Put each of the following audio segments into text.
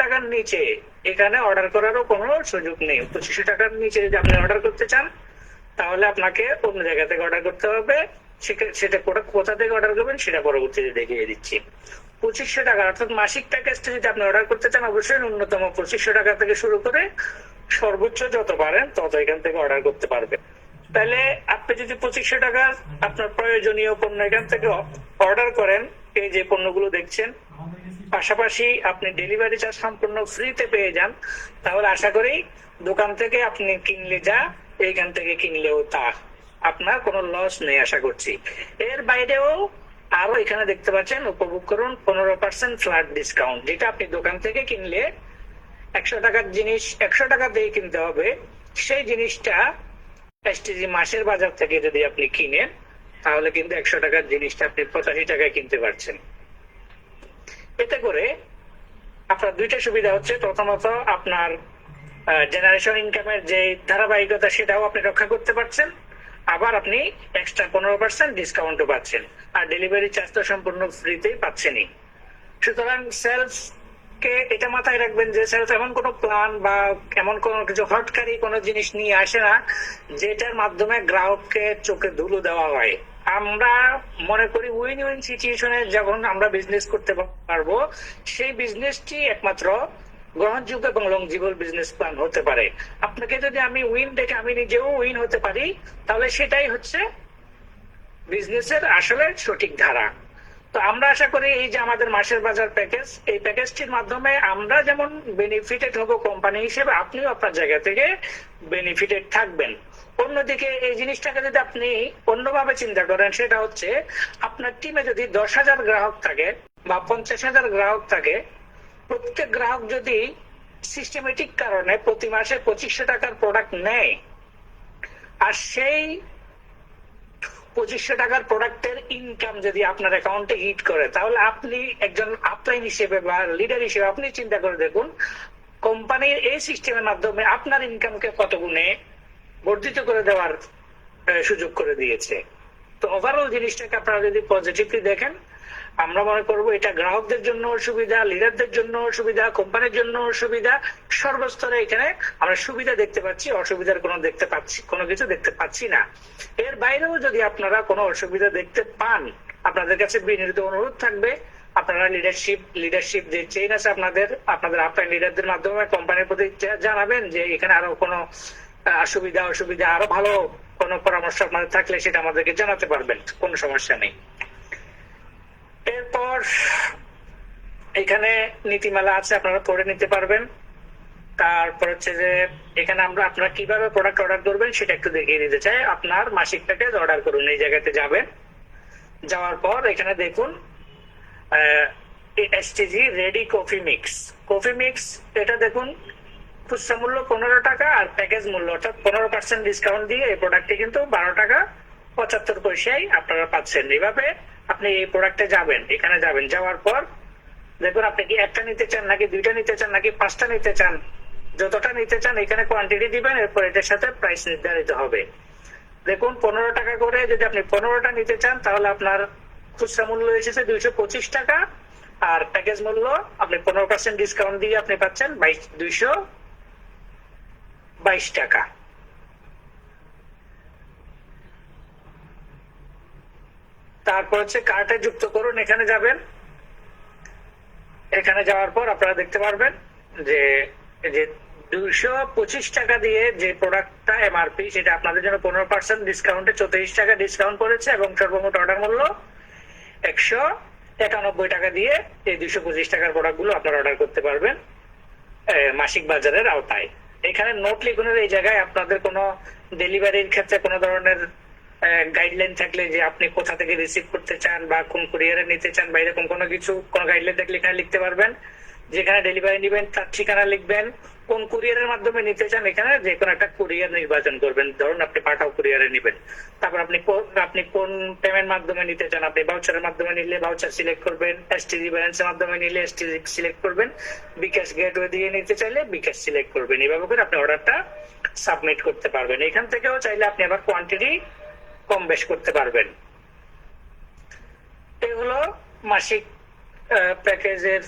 টাকার নিচে এখানে অর্ডার করারও কোনো সুযোগ নেই। 2500 টাকার নিচে যদি আপনি অর্ডার করতে চান তাহলে আপনাকে অন্য জায়গা থেকে অর্ডার করতে হবে। সেটা কোথা থেকে অর্ডার করবেন সেটা পরবর্তীতে দেখিয়ে দিচ্ছি। 2500 টাকা অর্থাৎ মাসিক প্যাকেজটা যদি আপনি অর্ডার করতে চান অবশ্যই ন্যূনতম 2500 টাকা থেকে শুরু করে সর্বোচ্চ যত পারেন তত এখান থেকে অর্ডার করতে পারবেন। তাহলে আপনি যদি 2500 টাকা আপনার প্রয়োজনীয় পণ্য এখান থেকে অর্ডার করেন, এই যে পণ্যগুলো দেখছেন, পাশাপাশি আপনি ডেলিভারি চার্জ সম্পূর্ণ ফ্রিতে পেয়ে যান, তাহলে আশা করি দোকান থেকে আপনি কিনলে যা, এইখান থেকে কিনলেও তা, আপনার কোনো লস নেই আশা করছি। এর বাইরেও আরো এখানে দেখতে পাচ্ছেন উপভোগ করুন 15% ফ্ল্যাট ডিসকাউন্ট, যেটা আপনি দোকান থেকে কিনলে 100 টাকার জিনিস 100 টাকা দিয়ে কিনতে হবে, সেই জিনিসটা এসটিজি মাসের বাজার থেকে যদি আপনি কিনেন তাহলে কিন্তু 100 টাকার জিনিসটা আপনি 85 টাকায় কিনতে পারছেন। এতে করে আপনার দুইটা সুবিধা হচ্ছে, প্রথমত আপনার জেনারেশন ইনকামের যে ধারাবাহিকতা সেটাও আপনি রক্ষা করতে পারছেন, আবার আপনি এক্সট্রা 15% ডিসকাউন্টও পাচ্ছেন, আর ডেলিভারি চার্জ তো সম্পূর্ণ ফ্রিতেই পাচ্ছেনই। সুতরাং সেলস কে এটা মাথায় রাখবেন যে সেলস এমন কোনো প্ল্যান বা এমন কোনো কিছু হটকারী কোনো জিনিস নিয়ে আসে না যেটার মাধ্যমে গ্রাহককে চোখে ধুলো দেওয়া হয়। আমরা মনে করি উইন উইন সিচুয়েশনে যখন আমরা বিজনেস করতে পারবো সেই বিজনেসটি একমাত্র গ্রহণযোগ্য এবং লংজিবল বিজনেস প্ল্যান হতে পারে। আপনাকে যদি আমি উইন দেখে আমি নিজেও উইন হতে পারি তাহলে সেটাই হচ্ছে বিজনেসের আসলে সঠিক ধারা। তো আমরা আশা করি এই যে আমাদের মাসের বাজার প্যাকেজ, এই প্যাকেজটির মাধ্যমে আমরা যেমন বেনিফিটেড হব কোম্পানি হিসেবে, আপনিও আপনার জায়গা থেকে বেনিফিটেড থাকবেন। অন্যদিকে এই জিনিসটাকে যদি আপনি অন্যভাবে চিন্তা করেন, সেটা হচ্ছে আপনার টিমে যদি 10,000 গ্রাহক থাকে বা 50,000 গ্রাহক থাকে, প্রত্যেক গ্রাহক যদি সিস্টেমেটিক কারণে প্রতি মাসে 2500 টাকার প্রোডাক্ট নেয়, আর সেই 2500 টাকার প্রোডাক্টের ইনকাম যদি আপনার অ্যাকাউন্টে হিট করে, তাহলে আপনি একজন আপলাইন হিসেবে বা লিডার হিসেবে আপনি চিন্তা করে দেখুন কোম্পানির এই সিস্টেমের মাধ্যমে আপনার ইনকামকে কত গুণে বর্ধিত করে দেওয়ার সুযোগ করে দিয়েছে। তো ওভারঅল জিনিসটাকে আপনারা যদি পজিটিভলি দেখেন, আমরা মনে করবো এটা গ্রাহকদের জন্য সুবিধা, লিডারদের জন্য সুবিধা, কোম্পানির জন্য সুবিধা, সর্বস্তরে এখানে আমরা সুবিধা দেখতে পাচ্ছি, অসুবিধার কোনো কিছু দেখতে পাচ্ছি না। এর বাইরেও যদি আপনারা কোনো অসুবিধা দেখতে পান, আপনাদের কাছে বিনীত অনুরোধ থাকবে আপনারা লিডারশিপ যে চেইন আছে আপনাদের আপলাইন লিডারদের মাধ্যমে কোম্পানির প্রতি জানাবেন যে এখানে আরো কোনো অসুবিধা আরো ভালো কোনো পরামর্শ আপনাদের থাকলে সেটা আমাদেরকে জানাতে পারবেন, কোনো সমস্যা নেই। এরপর এখানে নীতিমালা আছে, আপনারা পড়ে নিতে পারবেন। তারপর হচ্ছে যে এখানে আপনারা কিভাবে প্রোডাক্ট অর্ডার করবেন সেটা একটু দেখিয়ে দিতে চাই। আপনার মাসিক প্যাকেজ অর্ডার করুন, এই জায়গাতে যাবেন, যাওয়ার পর এখানে দেখুন এসটিজি রেডি কফি মিক্স, এটা দেখুন খুচরা মূল্য 15 টাকা আর প্যাকেজ মূল্য অর্থাৎ 15% ডিসকাউন্ট দিয়ে এই প্রোডাক্টটি কিন্তু 12 টাকা 75 পয়সায় আপনারা পাচ্ছেন। এইভাবে আপনি এই প্রোডাক্টে যাবেন, এখানে যাবেন, যাওয়ার পর দেখুন আপনি কি একটা নিতে চান নাকি দুইটা নিতে চান নাকি 5টা নিতে চান, যতটা নিতে চান এখানে কোয়ান্টিটি দিবেন, এরপর এটার সাথে প্রাইস নির্ধারিত হবে। দেখুন 15 টাকা করে যদি আপনি 15টা নিতে চান তাহলে আপনার খুচরা মূল্য এসেছে 225 টাকা, আর প্যাকেজ মূল্য আপনি 15% ডিসকাউন্ট দিয়ে আপনি পাচ্ছেন 222 টাকা। তারপর হচ্ছে কার্টে যুক্ত করুন, এখানে যাবেন, এখানে যাওয়ার পর আপনারা দেখতে পারবেন যে 225 টাকা দিয়ে যে প্রোডাক্টটা এমআরপি সেটা আপনাদের জন্য 15% ডিসকাউন্টে 34 টাকা ডিসকাউন্ট করেছে, এবং সর্বমোট অর্ডার মূল্য 191 টাকা দিয়ে এই 225 টাকার প্রোডাক্ট গুলো আপনারা অর্ডার করতে পারবেন মাসিক বাজারের আওতায়। এখানে নোট লিখুনের এই জায়গায় আপনাদের কোনো ডেলিভারির ক্ষেত্রে কোনো ধরনের গাইডলাইন থাকলে যে আপনি কোথা থেকে রিসিভ করতে চান বা কোন কুরিয়ারে নিতে চান বা এরকম কোনো গাইডলাইন থাকলে এখানে লিখতে পারবেন। যেখানে ডেলিভারি নেবেন তার ঠিকানা লিখবেন, কোন কুরিয়ারের মাধ্যমে নিতে চান এখানে যে কোনো একটা কুরিয়ার নির্বাচন করবেন, ধরুন আপনি পাঠাও কুরিয়ারে নেবেন। তারপর আপনি কোন পেমেন্ট মাধ্যমে নিতে চান, আপনি ভাউচারের মাধ্যমে নিলে ভাউচার সিলেক্ট করবেন, এসটিজি ব্যালেন্সের মাধ্যমে নিলে এসটিজি সিলেক্ট করবেন, বিকাশ গেটওয়ে দিয়ে নিতে চাইলে বিকাশ সিলেক্ট করবেন। এইভাবে করে আপনি অর্ডারটা সাবমিট করতে পারবেন। এখান থেকেও চাইলে আপনি আবার কোয়ান্টিটি কম বেশ করতে পারবেন। এগুলো মাসিক প্যাকেজের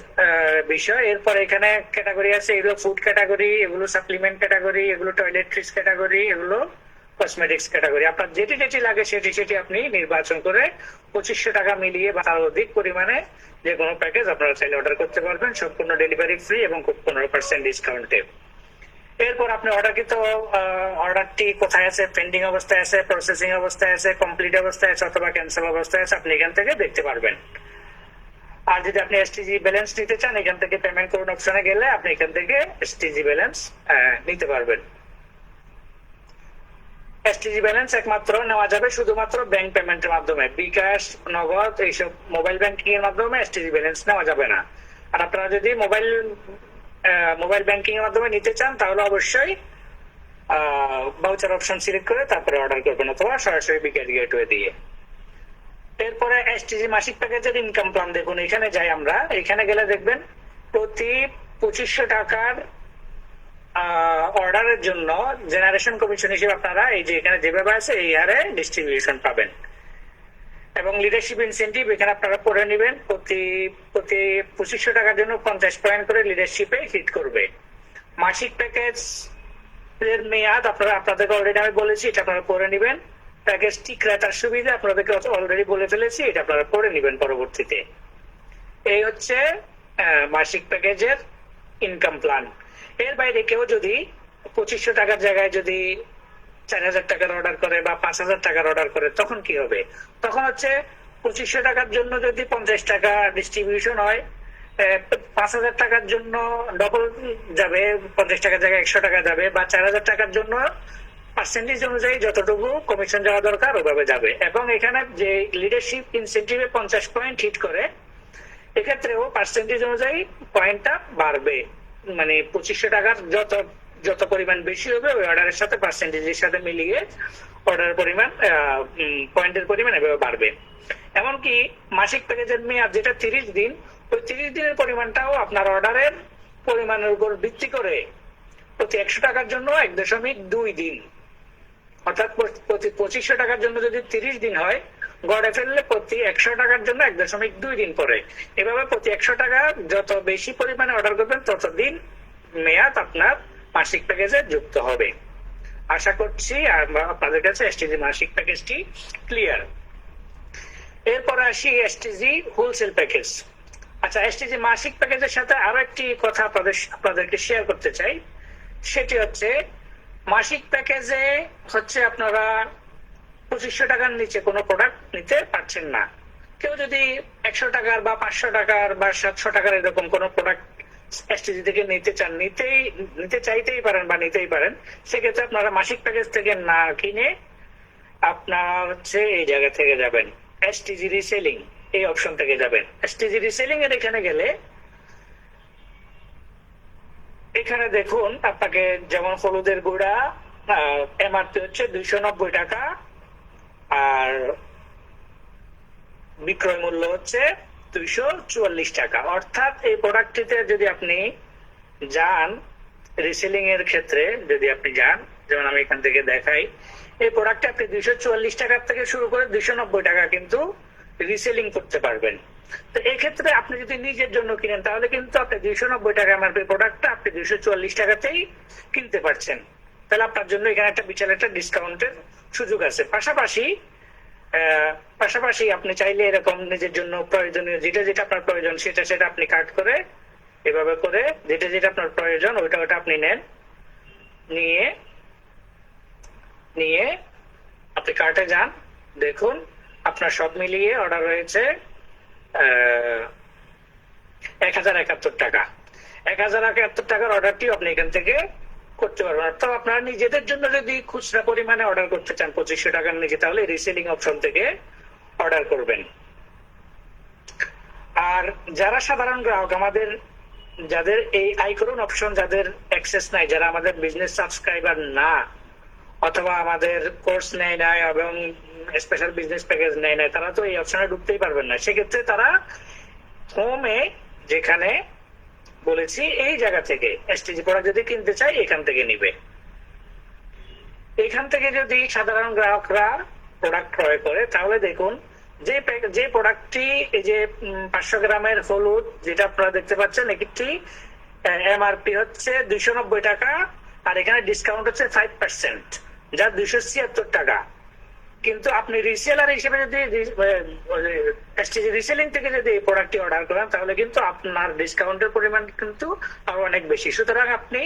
বিষয়। এরপর এখানে ক্যাটাগরি আছে, এগুলো ফুড ক্যাটাগরি, এগুলো সাপ্লিমেন্ট ক্যাটাগরি, এগুলো টয়লেট্রিজ ক্যাটাগরি, এগুলো কসমেটিক্স ক্যাটাগরি। আপনার যেটি যেটি লাগে সেটি সেটি আপনি নির্বাচন করে 2500 টাকা মিলিয়ে বা তার অধিক পরিমাণে যে কোনো প্যাকেজ আপনারা চাইলে অর্ডার করতে পারবেন, সম্পূর্ণ ডেলিভারি ফ্রি এবং 15% ডিসকাউন্টে। এরপর আপনি অর্ডারকৃত অর্ডারটি কোথায় আছে, পেন্ডিং অবস্থায় আছে, প্রসেসিং অবস্থায় আছে, কমপ্লিট অবস্থায় আছে অথবা ক্যান্সেল অবস্থায় আছে, আপনি এখান থেকে দেখতে পারবেন। আর যদি আপনি এসটিজি ব্যালেন্স নিতে চান, এখান থেকে পেমেন্ট করুন অপশনে গেলে আপনি এখান থেকে এসটিজি ব্যালেন্স নিতে পারবেন। এসটিজি ব্যালেন্স একমাত্র নেওয়া যাবে শুধুমাত্র ব্যাংক পেমেন্টের মাধ্যমে, বিকাশ, নগদ এইসব মোবাইল ব্যাংকিং এর মাধ্যমে এসটিজি ব্যালেন্স নেওয়া যাবে না। আর আপনারা যদি মোবাইল ব্যাংকিং এর মাধ্যমে নিতে চান তাহলে অবশ্যই ভাউচার অপশন সিলেক্ট করে তারপরে অর্ডার করবেন অথবা সরাসরি বিকাশ গেটওয়ে দিয়ে। এরপরে এসটিজি মাসিক প্যাকেজের ইনকাম প্ল্যান দেখুন, এখানে যাই আমরা। এখানে গেলে দেখবেন প্রতি 2500 টাকার অর্ডারের জন্য জেনারেশন কমিশন হিসেবে আপনারা এই যে এখানে যেভাবে আছে এই হারে ডিস্ট্রিবিউশন পাবেন। এবং লিডারশিপ ইনসেন্টিভ এখানে আপনারা পড়ে নেবেন, প্রতি 2500 টাকার জন্য 50 পয়েন্ট করে লিডারশিপে হিট করবে। মাসিক প্যাকেজ এর মেয়াদ আপনাদেরকে অলরেডি আমি বলেছি, এটা আপনারা পড়ে নেবেন। প্যাকেজটি ক্রেতার সুবিধা আপনাদেরকে অলরেডি বলে ফেলেছি, এটা আপনারা পড়ে নেবেন পরবর্তীতে। এই হচ্ছে মাসিক প্যাকেজের ইনকাম প্ল্যান। এর বাইরে কেউ যদি 2500 টাকার জায়গায় যদি 4000 টাকার অর্ডার করে বা 5000 টাকার অর্ডার করে তখন কি হবে? তখন হচ্ছে 2500 টাকার জন্য যদি 50 টাকা ডিস্ট্রিবিউশন হয়, 5000 টাকার জন্য ডবল যাবে, 50 টাকার জায়গায় 100 টাকা যাবে, বা 4000 টাকার জন্য পার্সেন্টেজ অনুযায়ী যতটুকু কমিশন যাওয়া দরকার ওভাবে যাবে। এবং এখানে যে লিডারশিপ ইনসেন্টিভে 50 পয়েন্ট হিট করে, এক্ষেত্রেও পার্সেন্টেজ অনুযায়ী পয়েন্টটা বাড়বে। মানে 2500 টাকার যত পরিমাণ বেশি হবে ওই অর্ডারের সাথে পার্সেন্টেজের সাথে মিলিয়ে অর্ডারের পরিমাণ পয়েন্টের পরিমাণ এভাবে বাড়বে। এমনকি মাসিক প্যাকেজের মেয়াদ যেটা 30 দিন, ওই 30 দিনের পরিমাণটাও আপনার অর্ডারের পরিমাণের উপর ভিত্তি করে প্রতি 100 টাকার জন্য 1.2 দিন, অর্থাৎ প্রতি 2500 টাকার জন্য যদি 30 দিন হয়, গড়ে ফেললে প্রতি 100 টাকার জন্য 1.2 দিন পরে। এভাবে প্রতি 100 টাকা যত বেশি পরিমাণে অর্ডার করবেন ততদিন মেয়াদ আপনার মাসিক প্যাকেজে যুক্ত হবে। আশা করছি আপনাদের কাছে এসটিজি মাসিক প্যাকেজটি ক্লিয়ার। এরপর আসি এসটিজি হোলসেল প্যাকেজ। আচ্ছা, এসটিজি মাসিক প্যাকেজের সাথে আরো একটি কথা আপনাদেরকে শেয়ার করতে চাই, সেটি হচ্ছে মাসিক প্যাকেজে হচ্ছে আপনারা 2500 টাকার নিচে কোনো প্রোডাক্ট নিতে পারছেন না। কেউ যদি 100 টাকার বা 500 টাকার বা 700 টাকার এরকম কোনো প্রোডাক্ট এসটিজি থেকে নিতে চাইতেই পারেন বা নিতেই পারেন, সেক্ষেত্রে আপনারা মাসিক প্যাকেজ থেকে না কিনে আপনার হচ্ছে এই জায়গা থেকে যাবেন এসটিজি রিসেলিং, এই অপশন থেকে যাবেন। এসটিজি রিসেলিং এর এখানে গেলে এখানে দেখুন আপনাকে যেমন হলুদের গুঁড়া এমআরপি হচ্ছে 290 টাকা, আর বিক্রয় মূল্য হচ্ছে 244 টাকা। অর্থাৎ এই প্রোডাক্টটিতে যদি আপনি যান রিসেলিং এর ক্ষেত্রে, যদি আপনি যান, যেমন আমি এখান থেকে দেখাই, এই প্রোডাক্টে আপনি 244 টাকার থেকে শুরু করে 290 টাকা কিন্তু রিসেলিং করতে পারবেন। তো এই ক্ষেত্রে আপনি যদি নিজের জন্য কিনেন তাহলে কিন্তু আপনি 290 টাকা এমআরপি প্রোডাক্টটা আপনি 244 টাকাতেই কিনতে পারছেন। তাহলে আপনার জন্য এখানে একটা বিশাল একটা ডিসকাউন্টের সুযোগ আছে। পাশাপাশি আপনি চাইলে এরকম নিজের জন্য প্রয়োজনীয় যেটা আপনার প্রয়োজন সেটা আপনি কাট করে এভাবে করে যেটা আপনার প্রয়োজন ওটা আপনি নেন, নিয়ে আপনি কার্টে যান, দেখুন আপনার সব মিলিয়ে অর্ডার হয়েছে 1071 টাকা। 1071 টাকার অর্ডারটি আপনি এখান থেকে করতে পারবেন। অর্থাৎ আপনারা নিজেদের জন্য যদি খুচরা পরিমাণে অর্ডার করতে চান 2500 টাকার নিচে, তাহলে রিসেলিং অপশন থেকে অর্ডার করবেন। আর যারা সাধারণ গ্রাহক, আমাদের যাদের এই আইকরন অপশন যাদের অ্যাক্সেস নাই, যারা আমাদের বিজনেস সাবস্ক্রাইবার না অথবা আমাদের কোর্স নেয় নাই এবং স্পেশাল বিজনেস প্যাকেজ নেয় নাই, তারা তো এই অপশনে ঢুকতেই পারবেন না। সেক্ষেত্রে তারা হোমে যেখানে বলেছি এই জায়গা থেকে এসটিজি প্রোডাক্ট যদি কিনতে চাই এখান থেকে নিবে। এখান থেকে যদি সাধারণ গ্রাহকরা প্রোডাক্ট ক্রয় করে তাহলে দেখুন যে প্রোডাক্টটি এই যে 500 গ্রামের হলুদ যেটা আপনারা দেখতে পাচ্ছেন, এটি এমআরপি হচ্ছে 290 টাকা, আর এখানে ডিসকাউন্ট হচ্ছে 5%, যা 276 টাকা। কিন্তু আপনি রিসেলার হিসেবে যদি এসটিজি রিসেলিং থেকে যদি এই প্রোডাক্টটি অর্ডার করেন, তাহলে কিন্তু আপনার ডিসকাউন্টের পরিমাণ কিন্তু আরো অনেক বেশি। সুতরাং আপনি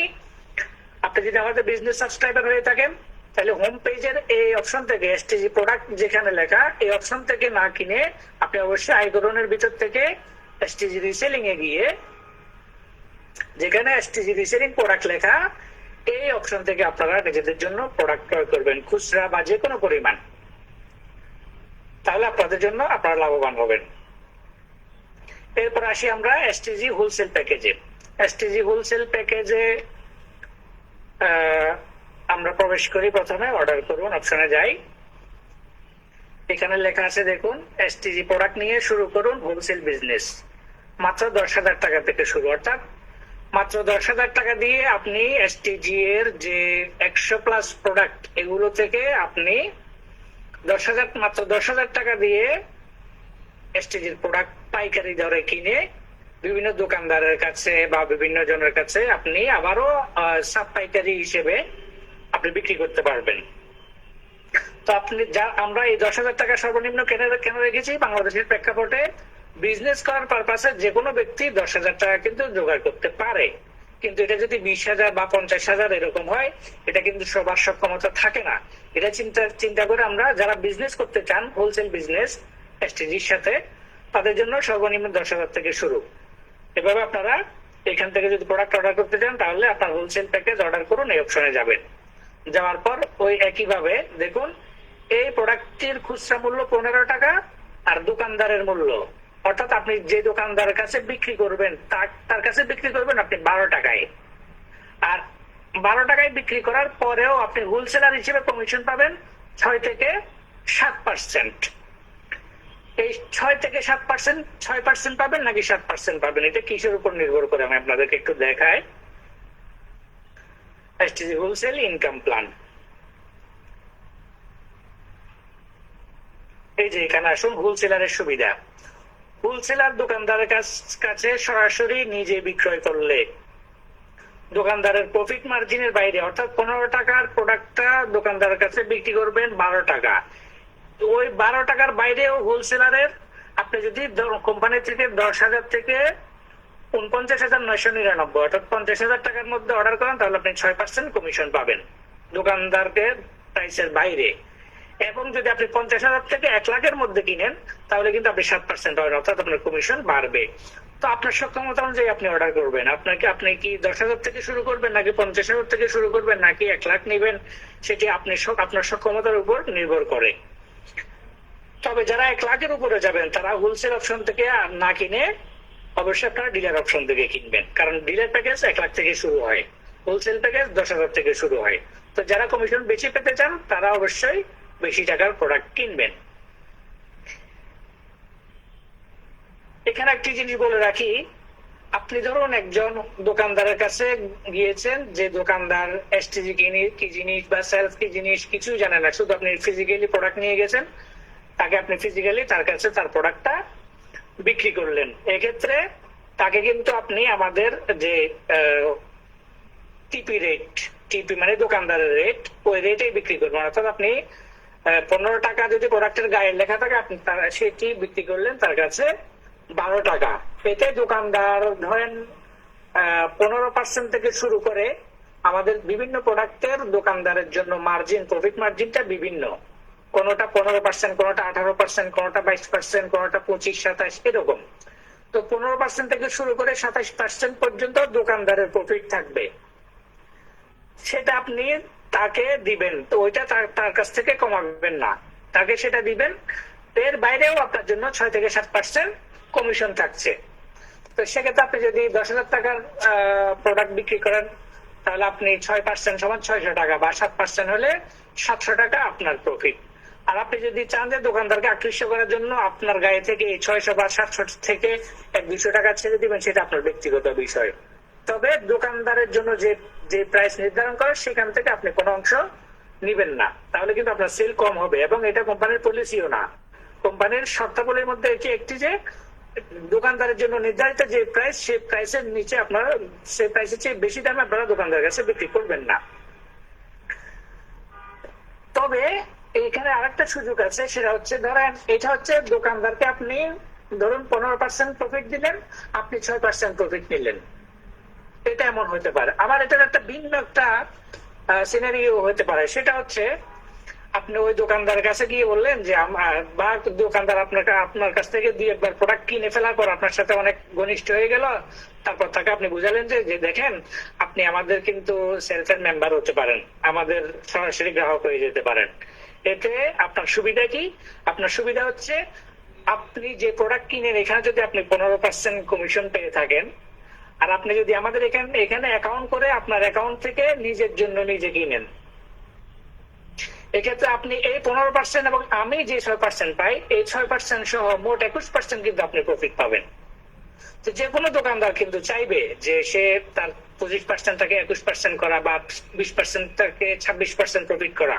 যদি আমাদের বিজনেস সাবস্ক্রাইবার হয়ে থাকেন, তাহলে হোম পেজের এই অপশন থেকে এসটিজি প্রোডাক্ট যেখানে লেখা, এই অপশন থেকে না কিনে আপনি অবশ্যই আইকনের ভিতর থেকে এসটিজি রিসেলিং এ গিয়ে যেখানে এসটিজি রিসেলিং প্রোডাক্ট লেখা, এই অপশন থেকে আপনারা নিজেদের জন্য প্রোডাক্ট ক্রয় করবেন, খুচরা বা যে কোনো পরিমাণ। তাহলে আপনাদের জন্য আপনারা লাভবান হবেন। এরপর আসি আমরা এসটিজি হোলসেল প্যাকেজে। এসটিজি হোলসেল প্যাকেজে আমরা প্রবেশ করি। প্রথমে অর্ডার করুন অপশনে যাই। এখানে লেখা আছে দেখুন, এসটিজি প্রোডাক্ট নিয়ে শুরু করুন হোলসেল বিজনেস। মাত্র 10,000 টাকা থেকে শুরু, অর্থাৎ মাত্র 10,000 টাকা দিয়ে আপনি এসটিজি এর যে 100+ প্রোডাক্ট, এগুলো থেকে আপনি মাত্র 10,000 টাকা দিয়ে এসটিজির প্রোডাক্ট পাইকারি দরে কিনে বিভিন্ন দোকানদারের কাছে বা বিভিন্ন জনের কাছে আপনি আবারও সাব পাইকারি হিসেবে আপনি বিক্রি করতে পারবেন। তো আমরা এই 10,000 টাকা সর্বনিম্ন কেন রেখেছি, বাংলাদেশের প্রেক্ষাপটে বিজনেস করার পারপাসে যে কোনো ব্যক্তি 10,000 টাকা কিন্তু জোগাড় করতে পারে। কিন্তু এটা যদি 20,000 বা 50,000 এরকম হয়, এটা কিন্তু সবার সক্ষমতা থাকে না। এটা চিন্তা করে আমরা যারা বিজনেস করতে চান, হোলসেল বিজনেস এসটিজির সাথে, তাদের জন্য সর্বনিম্ন 10,000 থেকে শুরু। এভাবে আপনারা এখান থেকে যদি প্রোডাক্ট অর্ডার করতে চান, তাহলে আপনার হোলসেল প্যাকেজ অর্ডার করুন, এই অপশনে যাবেন। যাওয়ার পর ওই একইভাবে দেখুন, এই প্রোডাক্টটির খুচরা মূল্য 15 টাকা, আর দোকানদারের মূল্য, অর্থাৎ আপনি যে দোকানদারের কাছে বিক্রি করবেন তার কাছে বিক্রি করবেন আপনি 12 টাকায়। আর 12 টাকায় বিক্রি করার পরেও আপনি হোলসেলার হিসেবে কমিশন পাবেন 6 থেকে 7%। এই 6 থেকে 7%, 6% পাবেন নাকি 7% পাবেন, এটা কিসের উপর নির্ভর করে আমি আপনাদেরকে একটু দেখাই। এসটিজি হোলসেল ইনকাম প্ল্যান, এই যে এখানে আসুন, হোলসেলারের সুবিধা। হোলসেলার দোকানদারের কাছে সরাসরি নিজে বিক্রয় করলে দোকানদারের প্রফিট মার্জিনের বাইরে, অর্থাৎ 15 টাকার প্রোডাক্টটা দোকানদারের কাছে বিক্রি করবেন 12 টাকা। ওই 12 টাকার বাইরেও হোলসেলারের আপনি যদি কোম্পানি থেকে 10,000 থেকে 49,999, অর্থাৎ 50,000 টাকার মধ্যে অর্ডার করেন, তাহলে আপনি 6% কমিশন পাবেন দোকানদারকে প্রাইসের বাইরে। এবং যদি আপনি 50,000 থেকে 1 লাখের মধ্যে কিনেন, তাহলে কিন্তু আপনি 7% পাবেন, অর্থাৎ আপনার কমিশন বাড়বে। তো আপনার সক্ষমতা অনুযায়ী আপনি অর্ডার করবেন। আপনি কি 10,000 থেকে শুরু করবেন, নাকি 50,000 থেকে শুরু করবেন, নাকি 1 লাখ নেবেন, সেটি আপনার সক্ষমতার উপর নির্ভর করে। তবে যারা 1 লাখের উপরে যাবেন, তারা হোলসেল অপশন থেকে না কিনে অবশ্যই আপনারা ডিলার অপশন থেকে কিনবেন, কারণ ডিলার প্যাকেজ 1 লাখ থেকে শুরু হয়, হোলসেল প্যাকেজ 10,000 থেকে শুরু হয়। তো যারা কমিশন বেশি পেতে চান, তারা অবশ্যই বেশি টাকার প্রোডাক্ট কিনবেন। এখানে একটি জিনিস বলে রাখি, আপনি ধরুন একজন দোকানদারের কাছে গিয়েছেন, যে দোকানদার এসটিজি কি জিনিস বা সেলস কি জিনিস কিছুই জানে না, শুধু আপনি ফিজিক্যালি প্রোডাক্ট নিয়ে গেছেন, তাকে আপনি ফিজিক্যালি তার কাছে তার প্রোডাক্টটা বিক্রি করলেন। এক্ষেত্রে তাকে কিন্তু আপনি আমাদের যে টিপি মানে দোকানদারের রেট, ওই রেটেই বিক্রি করবেন। অর্থাৎ আপনি 15 টাকা যদি প্রোডাক্টের গায়ে লেখা থাকে, আপনি সেটি বিক্রি করলেন তার কাছে 12 টাকা। এতে দোকানদার ধরেন 15% থেকে শুরু করে আমাদের বিভিন্ন প্রোডাক্টের দোকানদারের জন্য প্রফিট মার্জিনটা বিভিন্ন, কোনটা 15%, কোনটা 18%, কোনটা 22%, কোনটা 25-27 এরকম। তো 15% থেকে শুরু করে 27% পর্যন্ত দোকানদারের প্রফিট থাকবে, সেটা আপনি তাকে দিবেন। তো ওইটা তার কাছ থেকে কমাবেন না, তাকে সেটা দিবেন। এর বাইরেও আপনার জন্য 6 থেকে 7% কমিশন থাকছে। তো সেক্ষেত্রে আপনি যদি 10,000 টাকার প্রোডাক্ট বিক্রি করেন, তাহলে আপনি 6% সমান 600 টাকা, বা 7% হলে 700 টাকা আপনার প্রফিট। আর আপনি যদি চান যে দোকানদারকে আকৃষ্ট করার জন্য আপনার গায়ে থেকে 600 বা 700 থেকে 100-200 টাকা ছেড়ে দিবেন, সেটা আপনার ব্যক্তিগত বিষয়। তবে দোকানদারের জন্য যে প্রাইস নির্ধারণ করে, সেখান থেকে আপনি কোনো অংশ নিবেন না, তাহলে কিন্তু আপনার সেল কম হবে, এবং এটা কোম্পানির পলিসিও না। কোম্পানির শর্তাবলীর মধ্যে এটি একটি যে দোকানদারের জন্য নির্ধারিত যে প্রাইস, সেই প্রাইসের নিচে আপনারা, সেই প্রাইসের চেয়ে বেশি দামে আপনারা দোকানদারের কাছে বিক্রি করবেন না। তবে এখানে আরেকটা সুযোগ আছে, সেটা হচ্ছে ধরেন এটা হচ্ছে দোকানদারকে আপনি ধরুন 15% প্রফিট দিলেন, আপনি 6% প্রফিট নিলেন, এটা এমন হতে পারে। আবার এটার একটা ভিন্ন একটা সিনারিও হতে পারে, সেটা হচ্ছে আপনি ওই দোকানদারের কাছে গিয়ে বললেন যে বা দোকানদার আপনার কাছ থেকে 2-1 প্রোডাক্ট কিনে ফেলার পর আপনার সাথে অনেক ঘনিষ্ঠ হয়ে গেল, তারপর তাকে আপনি বুঝালেন যে দেখেন আপনি আমাদের কিন্তু সেলসের মেম্বার হতে পারেন, আমাদের সরাসরি গ্রাহক হয়ে যেতে পারেন। এতে আপনার সুবিধা কি? আপনার সুবিধা হচ্ছে আপনি যে প্রোডাক্ট কিনেন এখানে যদি আপনি 15% কমিশন পেয়ে থাকেন, আর আপনি যদি আমাদের এখানে অ্যাকাউন্ট করে আপনার অ্যাকাউন্ট থেকে নিজের জন্য নিজে কিনেন, এক্ষেত্রে আপনি এই 15% এবং আমি যে 6% পাই, এই 6% সহ মোট 21% কিন্তু আপনি প্রফিট পাবেন। তো যে কোনো দোকানদার কিন্তু চাইবে যে সে তার 25% থেকে 21% করা বা 20% থেকে 26% প্রফিট করা।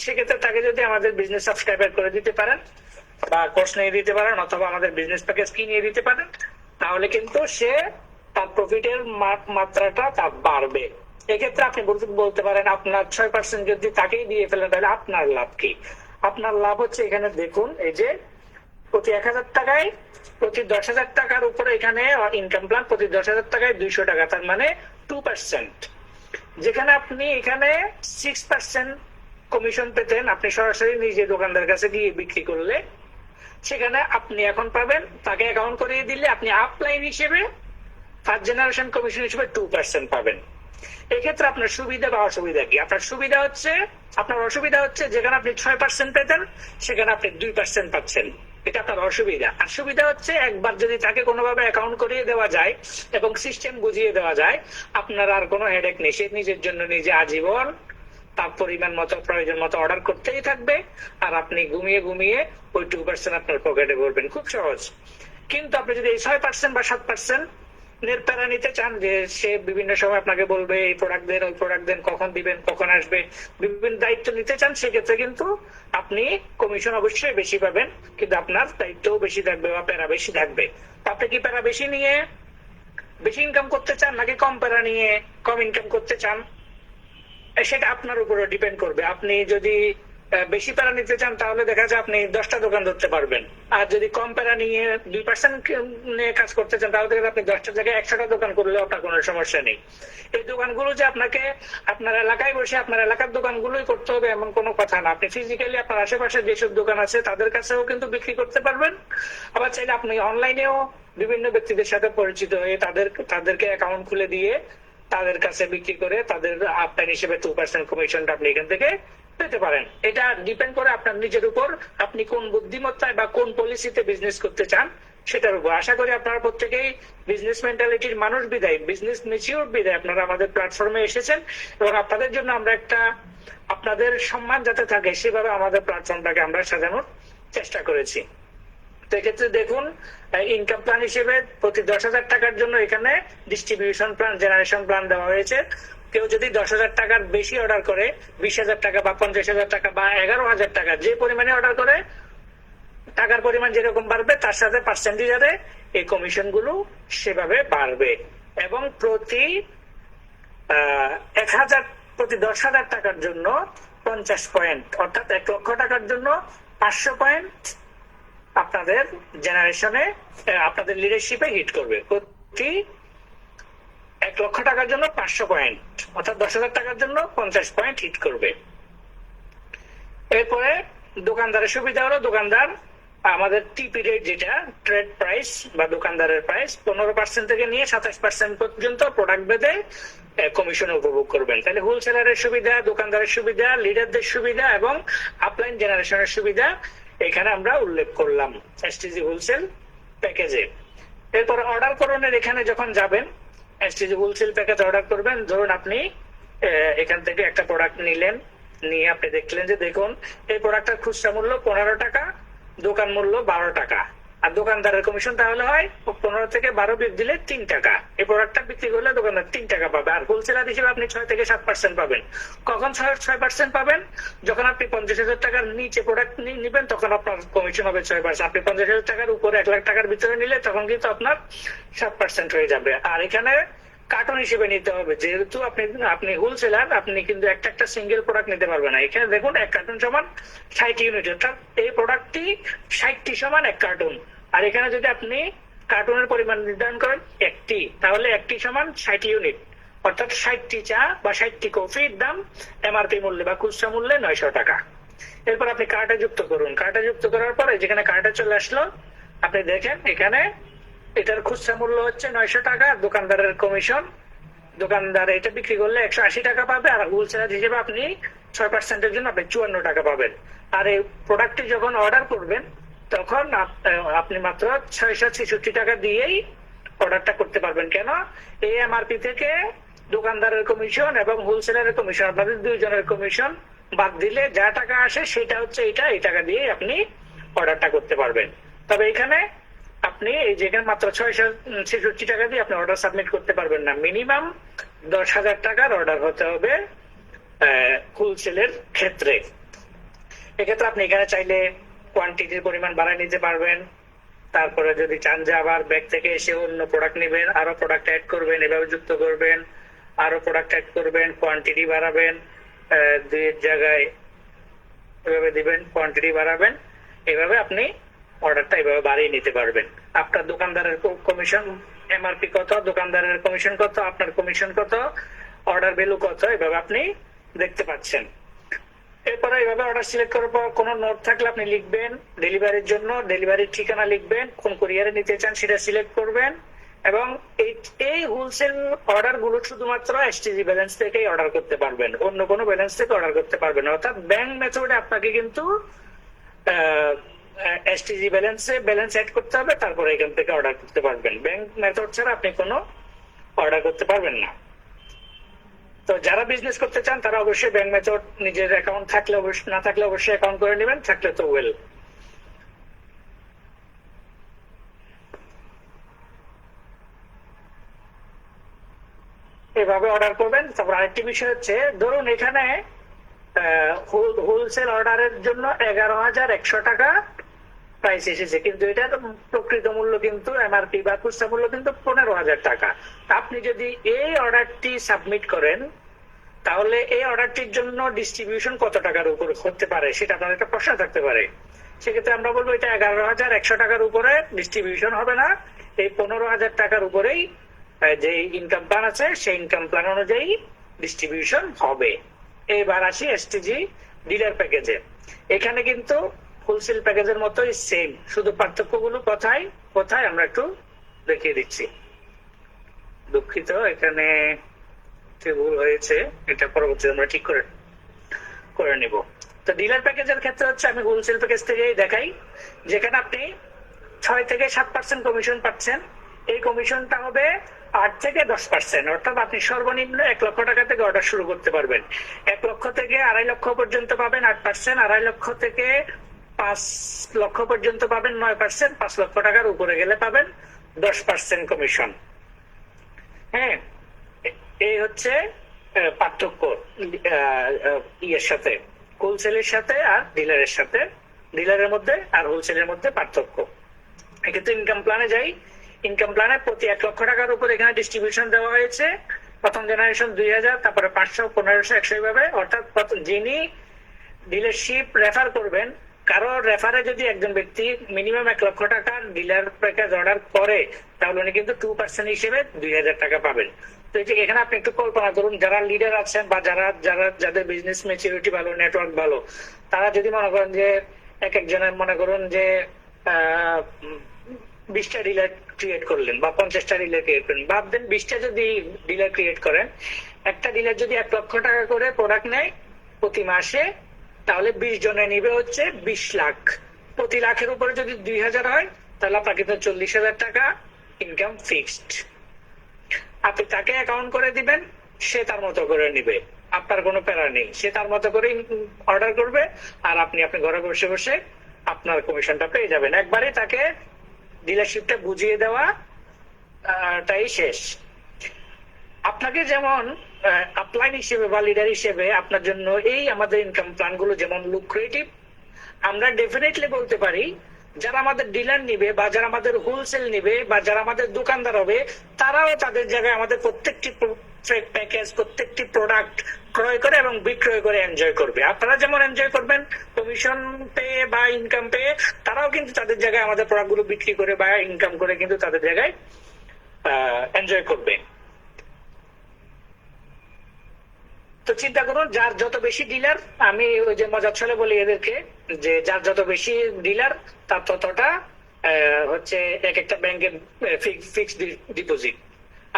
সেক্ষেত্রে তাকে যদি আমাদের বিজনেস সাবস্ক্রাইবার করে দিতে পারেন বা কোর্স নিয়ে দিতে পারেন অথবা আমাদের বিজনেস প্যাকেজ কিনে দিতে পারেন, তাহলে কিন্তু সে তার প্রফিটের মাত্রাটা তার বাড়বে। এক্ষেত্রে আপনি বলতে পারেন আপনার 6% যদি তাকেই দিয়ে ফেলেন তাহলে আপনার লাভ কি? আপনার লাভ হচ্ছে এখানে দেখুন, এই যে প্রতি 1000 টাকায় প্রতি 10,000 টাকার উপরে এখানে ইনকাম প্ল্যান প্রতি 10,000 টাকায় 200 টাকা, তার মানে 2%। যেখানে আপনি এখানে 6% কমিশন পেতেন আপনি সরাসরি নিজে দোকানদার কাছে গিয়ে বিক্রি করলে, সেখানে আপনি এখন পাবেন তাকে অ্যাকাউন্ট করিয়ে দিলে আপনি আপলাইন হিসেবে ফার্স্ট জেনারেশন কমিশন হিসেবে 2% পাবেন। এক্ষেত্রে আপনার সুবিধা বা অসুবিধা কি? আপনার অসুবিধা হচ্ছে যেখানে আপনি 6% পেতেন সেখানে আপনি 2% পাচ্ছেন, এটা আপনার অসুবিধা। আর সুবিধা হচ্ছে একবার যদি তাকে কোনোভাবে অ্যাকাউন্ট করিয়ে দেওয়া যায় এবং সিস্টেম বুঝিয়ে দেওয়া যায়, আপনার আর কোনো হেডেক নেই, সে নিজের জন্য নিজে আজীবন তার পরিমাণ মতো প্রয়োজন মতো অর্ডার করতেই থাকবে, আর আপনি ঘুমিয়ে ঘুমিয়ে ওই 2% আপনার পকেটে ভরবেন, খুব সহজ। কিন্তু আপনি যদি এই 6% বা 7% প্যারা নিতে চান, যে সে বিভিন্ন সময় আপনাকে বলবে এই প্রোডাক্ট দেন ওই প্রোডাক্ট দেন, কখন দিবেন কখন আসবে, বিভিন্ন দায়িত্ব নিতে চান, সেক্ষেত্রে কিন্তু আপনি কমিশন অবশ্যই বেশি পাবেন, কিন্তু আপনার দায়িত্বও বেশি থাকবে বা প্যারা বেশি থাকবে। আপনি কি প্যারা বেশি নিয়ে বেশি ইনকাম করতে চান নাকি কম প্যারা নিয়ে কম ইনকাম করতে চান, সেটা আপনার উপরে ডিপেন্ড করবে। আপনি যদি বেশি প্যারা নিতে চান তাহলে দেখা যায় আপনি 10টা দোকান ধরতে পারবেন, আর যদি কম প্যারা নিয়ে 2% নিয়ে কাজ করতে চান তাহলে দেখা যায় আপনি 10টার জায়গায় 100টা দোকান করলেও আপনার কোনো সমস্যা নেই। এই দোকানগুলো যে আপনাকে আপনার এলাকায় বসে আপনার এলাকার দোকানগুলোই করতে হবে এমন কোনো কথা না। আপনি ফিজিক্যালি আপনার আশেপাশে যেসব দোকান আছে তাদের কাছেও কিন্তু বিক্রি করতে পারবেন। আবার চাইলে আপনি অনলাইনেও বিভিন্ন ব্যক্তিদের সাথে পরিচিত হয়ে তাদেরকে অ্যাকাউন্ট খুলে দিয়ে তাদের কাছে বিক্রি করে তাদের আপলাইন হিসেবে 2% কমিশনটা আপনি এখান থেকে পেতে পারেন। এটা ডিপেন্ড করে আপনার নিজের উপর, আপনি কোন বুদ্ধিমত্তায় বা কোন পলিসিতে বিজনেস করতে চান সেটার উপর। আশা করি আপনারা প্রত্যেকেই বিজনেস মেন্টালিটির মানুষ বিদায়, বিজনেস ম্যাচিউর বিদায় আপনারা আমাদের প্ল্যাটফর্মে এসেছেন, এবং আপনাদের জন্য আমরা আপনাদের সম্মান যাতে থাকে সেভাবে আমাদের প্ল্যাটফর্মটাকে আমরা সাজানোর চেষ্টা করেছি। তো এক্ষেত্রে দেখুন, ইনকাম প্ল্যান হিসেবে প্রতি 10,000 টাকার জন্য এখানে ডিস্ট্রিবিউশন প্ল্যান, জেনারেশন প্ল্যান দেওয়া হয়েছে। কেউ যদি 10,000 টাকার বেশি অর্ডার করে, 20,000 টাকা বা 50,000 টাকা বা 11,000 টাকা, যে পরিমাণে অর্ডার করে টাকার পরিমাণ যেরকম বাড়বে তার সাথে পার্সেন্টেজ হারে এই কমিশন গুলো সেভাবে বাড়বে। এবং প্রতি 10,000 টাকার জন্য 50 পয়েন্ট, অর্থাৎ 1 লক্ষ টাকার জন্য 500 পয়েন্ট আপনাদের জেনারেশনে, আপনাদের লিডারশিপে হিট করবে। প্রতি 1 লক্ষ টাকার জন্য 500 পয়েন্ট, অর্থাৎ 10,000 টাকার জন্য 50 পয়েন্ট হিট করবে। এরপরে দোকানদারের সুবিধা হলো, দোকানদার আমাদের টিপি রেট যেটা ট্রেড প্রাইস বা দোকানদারের প্রাইস 15% থেকে নিয়ে 27% পর্যন্ত প্রোডাক্ট বেঁধে কমিশন উপভোগ করবেন। তাহলে হোলসেলারের সুবিধা, দোকানদারের সুবিধা, লিডারদের সুবিধা এবং আপলাইন জেনারেশনের সুবিধা এখানে আমরা উল্লেখ করলাম এসটিজি হোলসেল প্যাকেজে। এরপর অর্ডার করণের এখানে যখন যাবেন, এসটিজি হোলসেল প্যাকেজ অর্ডার করবেন, ধরুন আপনি এখান থেকে একটা প্রোডাক্ট নিলেন, নিয়ে আপনি দেখলেন যে দেখুন এই প্রোডাক্টটার খুচরা মূল্য 15 টাকা, দোকান মূল্য 12 টাকা, আর দোকানদারের কমিশন তাহলে হয় 15 থেকে 12 বিয়োগ দিলে 3 টাকা। এই প্রোডাক্টটা বিক্রি করলে দোকানদার 3 টাকা পাবে, আর হোলসেলার হিসেবে আপনি 6 থেকে 7% পাবেন। কখন 6% পাবেন? যখন আপনি 50,000 টাকার নিচে প্রোডাক্ট নিবেন তখন আপনার কমিশন হবে 6%। আপনি 50,000 টাকার উপরে 1 লাখ টাকার ভিতরে নিলে তখন কিন্তু আপনার 7% হয়ে যাবে। আর এখানে কার্টন হিসেবে নিতে হবে, যেহেতু আপনি হোলসেলার, আপনি কিন্তু একটা সিঙ্গেল প্রোডাক্ট নিতে পারবেন না। এখানে দেখুন 1 কার্টন সমান 60 ইউনিট, অর্থাৎ এই প্রোডাক্টটি 60টি সমান 1 কার্টন। আর এখানে যদি আপনি কার্টনের পরিমাণ নির্ধারণ করেন একটি, তাহলে একটি সমান 60 ইউনিট, অর্থাৎ 60টি চা বা 60টি কফির দাম এমআরপি মূল্যে বা খুচরা মূল্যে 900 টাকা। এরপর আপনি কার্টে যুক্ত করুন। কার্টে যুক্ত করার পরে যেখানে কার্টে চলে আসলো, আপনি দেখেন এখানে এটার খুচরা মূল্য হচ্ছে 900 টাকা, দোকানদারের কমিশন, দোকানদার এটা বিক্রি করলে 180 টাকা পাবে, আর হোলসেলার হিসেবে আপনি 6%-এর জন্য আপনি 54 টাকা পাবেন। আর এই প্রোডাক্টটি যখন অর্ডার করবেন তখন আপনি মাত্র 666 টাকা দিয়েই অর্ডারটা করতে পারবেন। কেন? এই এমআরপি থেকে দোকানদারের কমিশন এবং হোলসেলারের কমিশন, আপনাদের দুইজনের কমিশন বাদ দিলে যা টাকা আসে সেটা হচ্ছে এই টাকা দিয়ে আপনি অর্ডারটা করতে পারবেন। তবে এখানে আপনি যেখানে মাত্র 666 টাকা দিয়ে আপনি অর্ডার সাবমিট করতে পারবেন না, মিনিমাম 10,000 টাকার অর্ডার হতে হবে হোলসেলের ক্ষেত্রে। এক্ষেত্রে আপনি এখানে চাইলে কোয়ান্টিটির পরিমাণ বাড়ায় নিতে পারবেন। তারপরে যদি চান যে আবার ব্যাগ থেকে এসে অন্য প্রোডাক্ট নেবেন, আরো প্রোডাক্ট অ্যাড করবেন, এভাবে যুক্ত করবেন, আরো প্রোডাক্ট অ্যাড করবেন, কোয়ান্টিটি বাড়াবেন, দুইয়ের জায়গায় এভাবে দিবেন, কোয়ান্টিটি বাড়াবেন, এভাবে আপনি অর্ডারটা এভাবে বাড়িয়ে নিতে পারবেন। আপনার দোকানদারের কমিশন এমআরপি কত, দোকানদারের কমিশন কত, আপনার কমিশন কত, অর্ডার ভ্যালু কত, এভাবে আপনি দেখতে পাচ্ছেন। এরপরে এইভাবে অর্ডার সিলেক্ট করার পর কোনো নোট থাকলে আপনি লিখবেন, ডেলিভারির জন্য ডেলিভারির ঠিকানা লিখবেন, কোন কুরিয়ারে নিতে চান সেটা সিলেক্ট করবেন, এবং এই হোলসেল অর্ডার গুলো শুধুমাত্র এসটিজি ব্যালেন্স থেকেই অর্ডার করতে পারবেন, অন্য কোনো ব্যালেন্স থেকে অর্ডার করতে পারবেন না। অর্থাৎ ব্যাংক মেথডে আপনাকে কিন্তু এসটিজি ব্যালেন্স অ্যাড করতে হবে, তারপরে এখান থেকে অর্ডার করতে পারবেন। ব্যাংক মেথড ছাড়া আপনি কোনো অর্ডার করতে পারবেন না। তো যারা বিজনেস করতে চান তারা অবশ্যই ব্যাংক মেথড নিজের অ্যাকাউন্ট থাকলে অবশ্যই, না থাকলে অবশ্যই অ্যাকাউন্ট করে নেবেন, থাকলে তো ওয়েল। এভাবে অর্ডার করবেন। তারপর আরেকটি বিষয় হচ্ছে, ধরুন এখানে হোলসেল অর্ডারের জন্য 11,100 টাকা প্রাইস এসেছে, কিন্তু এটার প্রকৃত মূল্য কিন্তু এমআরপি বা খুচরা মূল্য কিন্তু 15,000 টাকা। আপনি যদি এই অর্ডারটি সাবমিট করেন তাহলে এই অর্ডারটির জন্য ডিস্ট্রিবিউশন কত টাকার উপর হতে পারে সেটা আপনার একটা প্রশ্ন থাকতে পারে। সেক্ষেত্রে আমরা বলবো এটা 11,100 টাকার উপরে ডিস্ট্রিবিউশন হবে না, এই 15,000 টাকার উপরেই যে ইনকাম প্ল্যান আছে সেই ইনকাম প্ল্যান অনুযায়ী ডিস্ট্রিবিউশন হবে। এবার আসি এসটিজি ডিলার প্যাকেজে। এখানে কিন্তু হোলসেল প্যাকেজের মতোই সেম, শুধু পার্থক্যগুলো কোথায় কোথায় আমরা একটু দেখিয়ে দিচ্ছি। দুঃখিত, এখানে ভুল হয়েছে, এটা পরবর্তীতে আমরা ঠিক করে নিব। তো ডিলার প্যাকেজের ক্ষেত্রে হচ্ছে, আমি হোলসেল প্যাকেজ থেকেই দেখাই, যেখানে আপনি 6 থেকে 7% কমিশন পাচ্ছেন। এই কমিশনটা হবে 8 থেকে 10%, অর্থাৎ আপনি সর্বনিম্ন 1 লক্ষ টাকা থেকে অর্ডার শুরু করতে পারবেন। 1 লক্ষ থেকে 2.5 লক্ষ পর্যন্ত পাবেন 8%, 2.5 লক্ষ থেকে 5 লক্ষ পর্যন্ত পাবেন 9%, 5 লক্ষ টাকার উপরে গেলে পাবেন 10% কমিশন। হ্যাঁ, এই হচ্ছে পার্থক্য ইয়ের সাথে, হোলসেলের সাথে আর ডিলারের সাথে, ডিলারের মধ্যে আর হোলসেলের মধ্যে পার্থক্য। এক্ষেত্রে ইনকাম প্ল্যানে যাই। ইনকাম প্ল্যানে প্রতি 1 লক্ষ টাকার উপর এখানে ডিস্ট্রিবিউশন দেওয়া হয়েছে। প্রথম জেনারেশন 2,000, তারপরে 500, 1500, 100 এইভাবে। অর্থাৎ যিনি ডিলারশিপ রেফার করবেন, কারো রেফারে যদি একজন ব্যক্তি মিনিমাম 1 লক্ষ টাকার ডিলার প্যাকেজ অর্ডার করে তাহলে উনি কিন্তু 2% হিসেবে 2,000 টাকা পাবেন। তো এখানে আপনি একটু কল্পনা করুন, যারা লিডার আছেন বা যাদের বিজনেস ম্যাচুরিটি ভালো, নেটওয়ার্ক ভালো, তারা যদি মনে করেন যে একজনের মনে করুন যে 20টা ডিলার ক্রিয়েট করলেন বা 50টা ডিলার ক্রিয়েট করলেন, ভাববেন 20টা যদি ডিলার ক্রিয়েট করেন, একটা ডিলার যদি 1 লক্ষ টাকা করে প্রোডাক্ট নেয় প্রতি মাসে, তাহলে 20 জনে নিবে হচ্ছে 20 লাখ। প্রতি লাখের উপরে যদি 2,000 হয় তাহলে আপনাকে তো 40,000 টাকা ইনকাম ফিক্সড। আপনি তাকে অ্যাকাউন্ট করে দিবেন, সে তার মতো করে নিবে, আপনার কোনো প্যারা নেই, সে তার মতো করে অর্ডার করবে, আর আপনি ঘরে বসে বসে আপনার কমিশনটা পেয়ে যাবেন। একবারে তাকে ডিলারশিপটা বুঝিয়ে দেওয়া তাই শেষ। আপনাকে যেমন আপলাইন হিসেবে বা লিডার হিসেবে আপনার জন্য এই আমাদের ইনকাম প্ল্যান গুলো যেমন লুক্রেটিভ, আমরা ডেফিনেটলি বলতে পারি যারা আমাদের ডিলার নিবে বা যারা আমাদের হোলসেল নিবে বা যারা আমাদের দোকানদার হবে, তারাও তাদের জায়গায় আমাদের প্রত্যেকটি প্যাকেজ, প্রত্যেকটি প্রোডাক্ট ক্রয় করে এবং বিক্রয় করে এনজয় করবে। আপনারা যেমন এনজয় করবেন কমিশন পেয়ে বা ইনকাম পেয়ে, তারাও কিন্তু তাদের জায়গায় আমাদের প্রোডাক্ট গুলো বিক্রি করে বা ইনকাম করে কিন্তু তাদের জায়গায় এনজয় করবে। তো চিন্তা করুন, যার যত বেশি ডিলার, আমি ওই যে মজার ছলে বলি এদেরকে যে যার যত বেশি ডিলার তার ততটা হচ্ছে এক একটা ব্যাংকের ফিক্সড ডিপোজিট।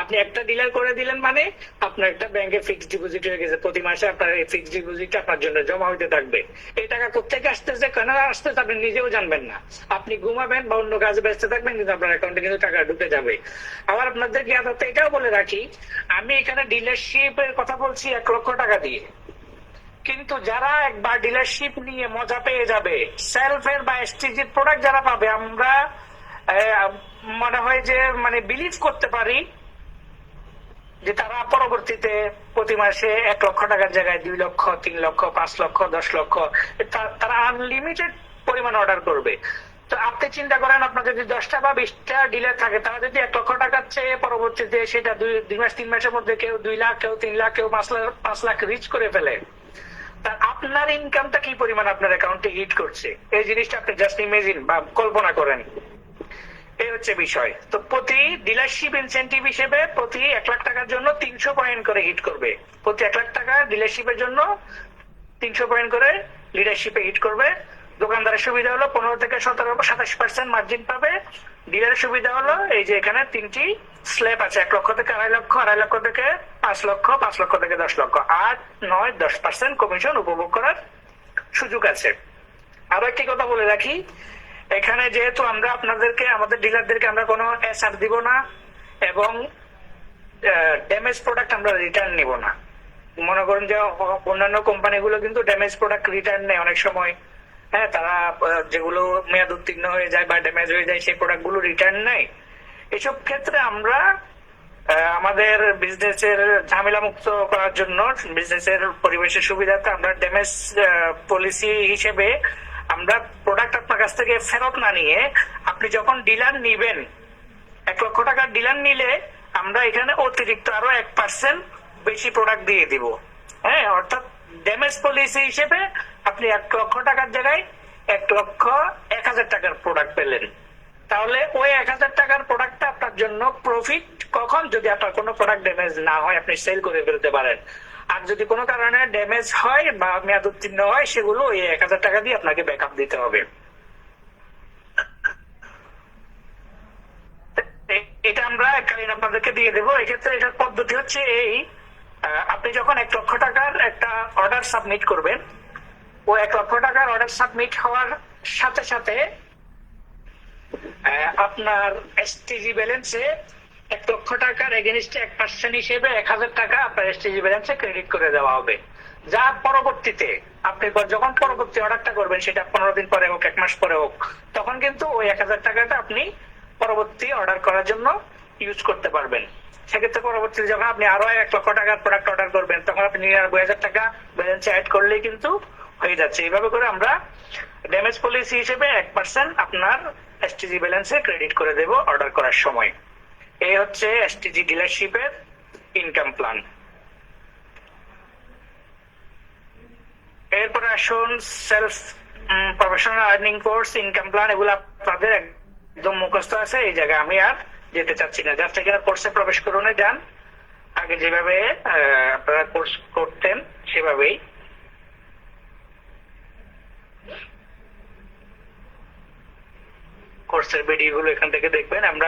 আপনি একটা ডিলার করে দিলেন মানে আপনার একটা ব্যাংকে ফিক্সড ডিপোজিট হয়ে গেছে, প্রতি মাসে আপনার এই ফিক্সড ডিপোজিট আপনার জন্য জমা হইতে থাকবে। এই টাকা কোথেকে আসতেছে, কেন আসতেছে আপনি নিজেও জানবেন না। আপনি ঘুমাবেন বা অন্য কাজে ব্যস্ত থাকবেন, কিন্তু আপনার অ্যাকাউন্টে কিন্তু টাকা ঢুকে যাবে। আবার আপনাদের জ্ঞাতার্থে এটাও বলে রাখি, আমি এখানে ডিলারশিপের কথা বলছি 1 লক্ষ টাকা দিয়ে, কিন্তু যারা একবার ডিলারশিপ নিয়ে মজা পেয়ে যাবে, সেলফের বা এসটিজির প্রোডাক্ট যারা পাবে, আমরা মনে হয় যে মানে বিলিভ করতে পারি যে তারা পরবর্তীতে প্রতি মাসে 1 লক্ষ টাকার জায়গায় 2 লক্ষ, 3 লক্ষ, 5 লক্ষ, 10 লক্ষ তারা আনলিমিটেড পরিমাণ অর্ডার করবে। তো আপনি চিন্তা করেন, আপনার যদি 10টা বা 20টা ডিলার থাকে, তারা যদি 1 লক্ষ টাকার চেয়ে পরবর্তীতে সেটা 2 মাস 3 মাসের মধ্যে কেউ 2 লাখ, কেউ 3 লাখ, কেউ 5 লাখ রিচ করে ফেলে, তা আপনার ইনকামটা কি পরিমাণ আপনার অ্যাকাউন্টে হিট করছে, এই জিনিসটা আপনি জাস্ট ইমেজিন বা কল্পনা করেন। এই হচ্ছে বিষয়। তো প্রতি ডিলারশিপ ইনসেন্টিভ হিসেবে প্রতি 1 লাখ টাকার জন্য 300 পয়েন্ট করে হিট করবে। প্রতি 1 লাখ টাকা ডিলারশিপের জন্য 300 পয়েন্ট করে লিডারশিপে হিট করবে। দোকানদারের সুবিধা হলো 15 থেকে 17-27% মার্জিন পাবে। ডিলারের সুবিধা হলো এই যে এখানে 3টি স্ল্যাব আছে, 1 লক্ষ থেকে 2.5 লক্ষ, 2.5 লক্ষ থেকে 5 লক্ষ, 5 লক্ষ থেকে 10 লক্ষ, 8, 9, 10% কমিশন উপভোগ করার সুযোগ আছে। আরো একটি কথা বলে রাখি, এখানে যেহেতু আমরা আপনাদেরকে, আমাদের ডিলারদেরকে আমরা কোনো এসআর দিব না এবং ড্যামেজ প্রোডাক্ট আমরা রিটার্ন নিব না। মনে করেন যে অন্যান্য কোম্পানিগুলো কিন্তু ড্যামেজ প্রোডাক্ট রিটার্ন নেয় অনেক সময়, হ্যাঁ, তারা যেগুলো মেয়াদ উত্তীর্ণ হয়ে যায় বা ড্যামেজ হয়ে যায় সেই প্রোডাক্ট গুলো রিটার্ন নেয়। এসব ক্ষেত্রে আমরা আমাদের বিজনেসের ঝামেলা মুক্ত করার জন্য, বিজনেসের পরিবেশের সুবিধার্থে আমরা ড্যামেজ পলিসি হিসেবে আমরা প্রোডাক্ট আপনার কাছ থেকে ফেরত না নিয়ে, আপনি যখন ডিলার নিবেন 1 লক্ষ টাকার ডিলার নিলে আমরা এখানে অতিরিক্ত আরো 1% বেশি প্রোডাক্ট দিয়ে দিব। হ্যাঁ, অর্থাৎ ড্যামেজ পলিসি হিসেবে আপনি 1 লক্ষ টাকার জায়গায় 1,01,000 টাকার প্রোডাক্ট পেলেন। তাহলে ওই 1,000 টাকার প্রোডাক্টটা আপনার জন্য প্রফিট কখন, যদি আপনার কোনো প্রোডাক্ট ড্যামেজ না হয়, আপনি সেল করে ফেলতে পারেন। আর যদি কোনো কারণে ড্যামেজ হয় বা মেয়াদ উত্তীর্ণ হয়, সেগুলো ওই 1,000 টাকা দিয়ে আপনাকে ব্যাকআপ দিতে হবে। এটা আমরা এককালীন আপনাদেরকে দিয়ে দেবো। এক্ষেত্রে এটার পদ্ধতি হচ্ছে এই, আপনি যখন 1 লক্ষ টাকার একটা অর্ডার সাবমিট করবেন, ও 1 লক্ষ টাকার অর্ডার সাবমিট হওয়ার সাথে সাথে আপনার এসটিজি ব্যালেন্সে 1 লক্ষ টাকার এগেনস্টে 1% হিসেবে 1,000 টাকা আপনার এসটিজি ব্যালেন্সে ক্রেডিট করে দেওয়া হবে। যা পরবর্তীতে আপনি যখন পরবর্তী অর্ডারটা করবেন, সেটা 15 দিন পরে হোক, 1 মাস পরে হোক, তখন কিন্তু ওই 1,000 টাকাটা আপনি পরবর্তী অর্ডার করার জন্য ইউজ করতে পারবেন। সেক্ষেত্রে পরবর্তীতে যখন আপনি আরো 1 লক্ষ টাকার প্রোডাক্ট অর্ডার করবেন, তখন আপনি 99,000 টাকা ব্যালেন্সে অ্যাড করলেই কিন্তু হয়ে যাচ্ছে। এইভাবে করে আমরা ড্যামেজ পলিসি হিসেবে 1% আপনার এসটিজি ব্যালেন্সে ক্রেডিট করে দেব অর্ডার করার সময়। এই হচ্ছে এসটিজি ডিলারশিপের ইনকাম প্ল্যান। এরপরে আসুন self professional earning course income plan. এগুলো আপনাদের একদম মুখস্থ আছে, এই জায়গায় আমি আর যেতে চাচ্ছি না। জাস্ট এখানে কোর্সে প্রবেশ করুন, যান, আগে যেভাবে আপনারা কোর্স করতেন সেভাবেই। কোর্সের ভিডিও গুলো এখান থেকে দেখবেন। আমরা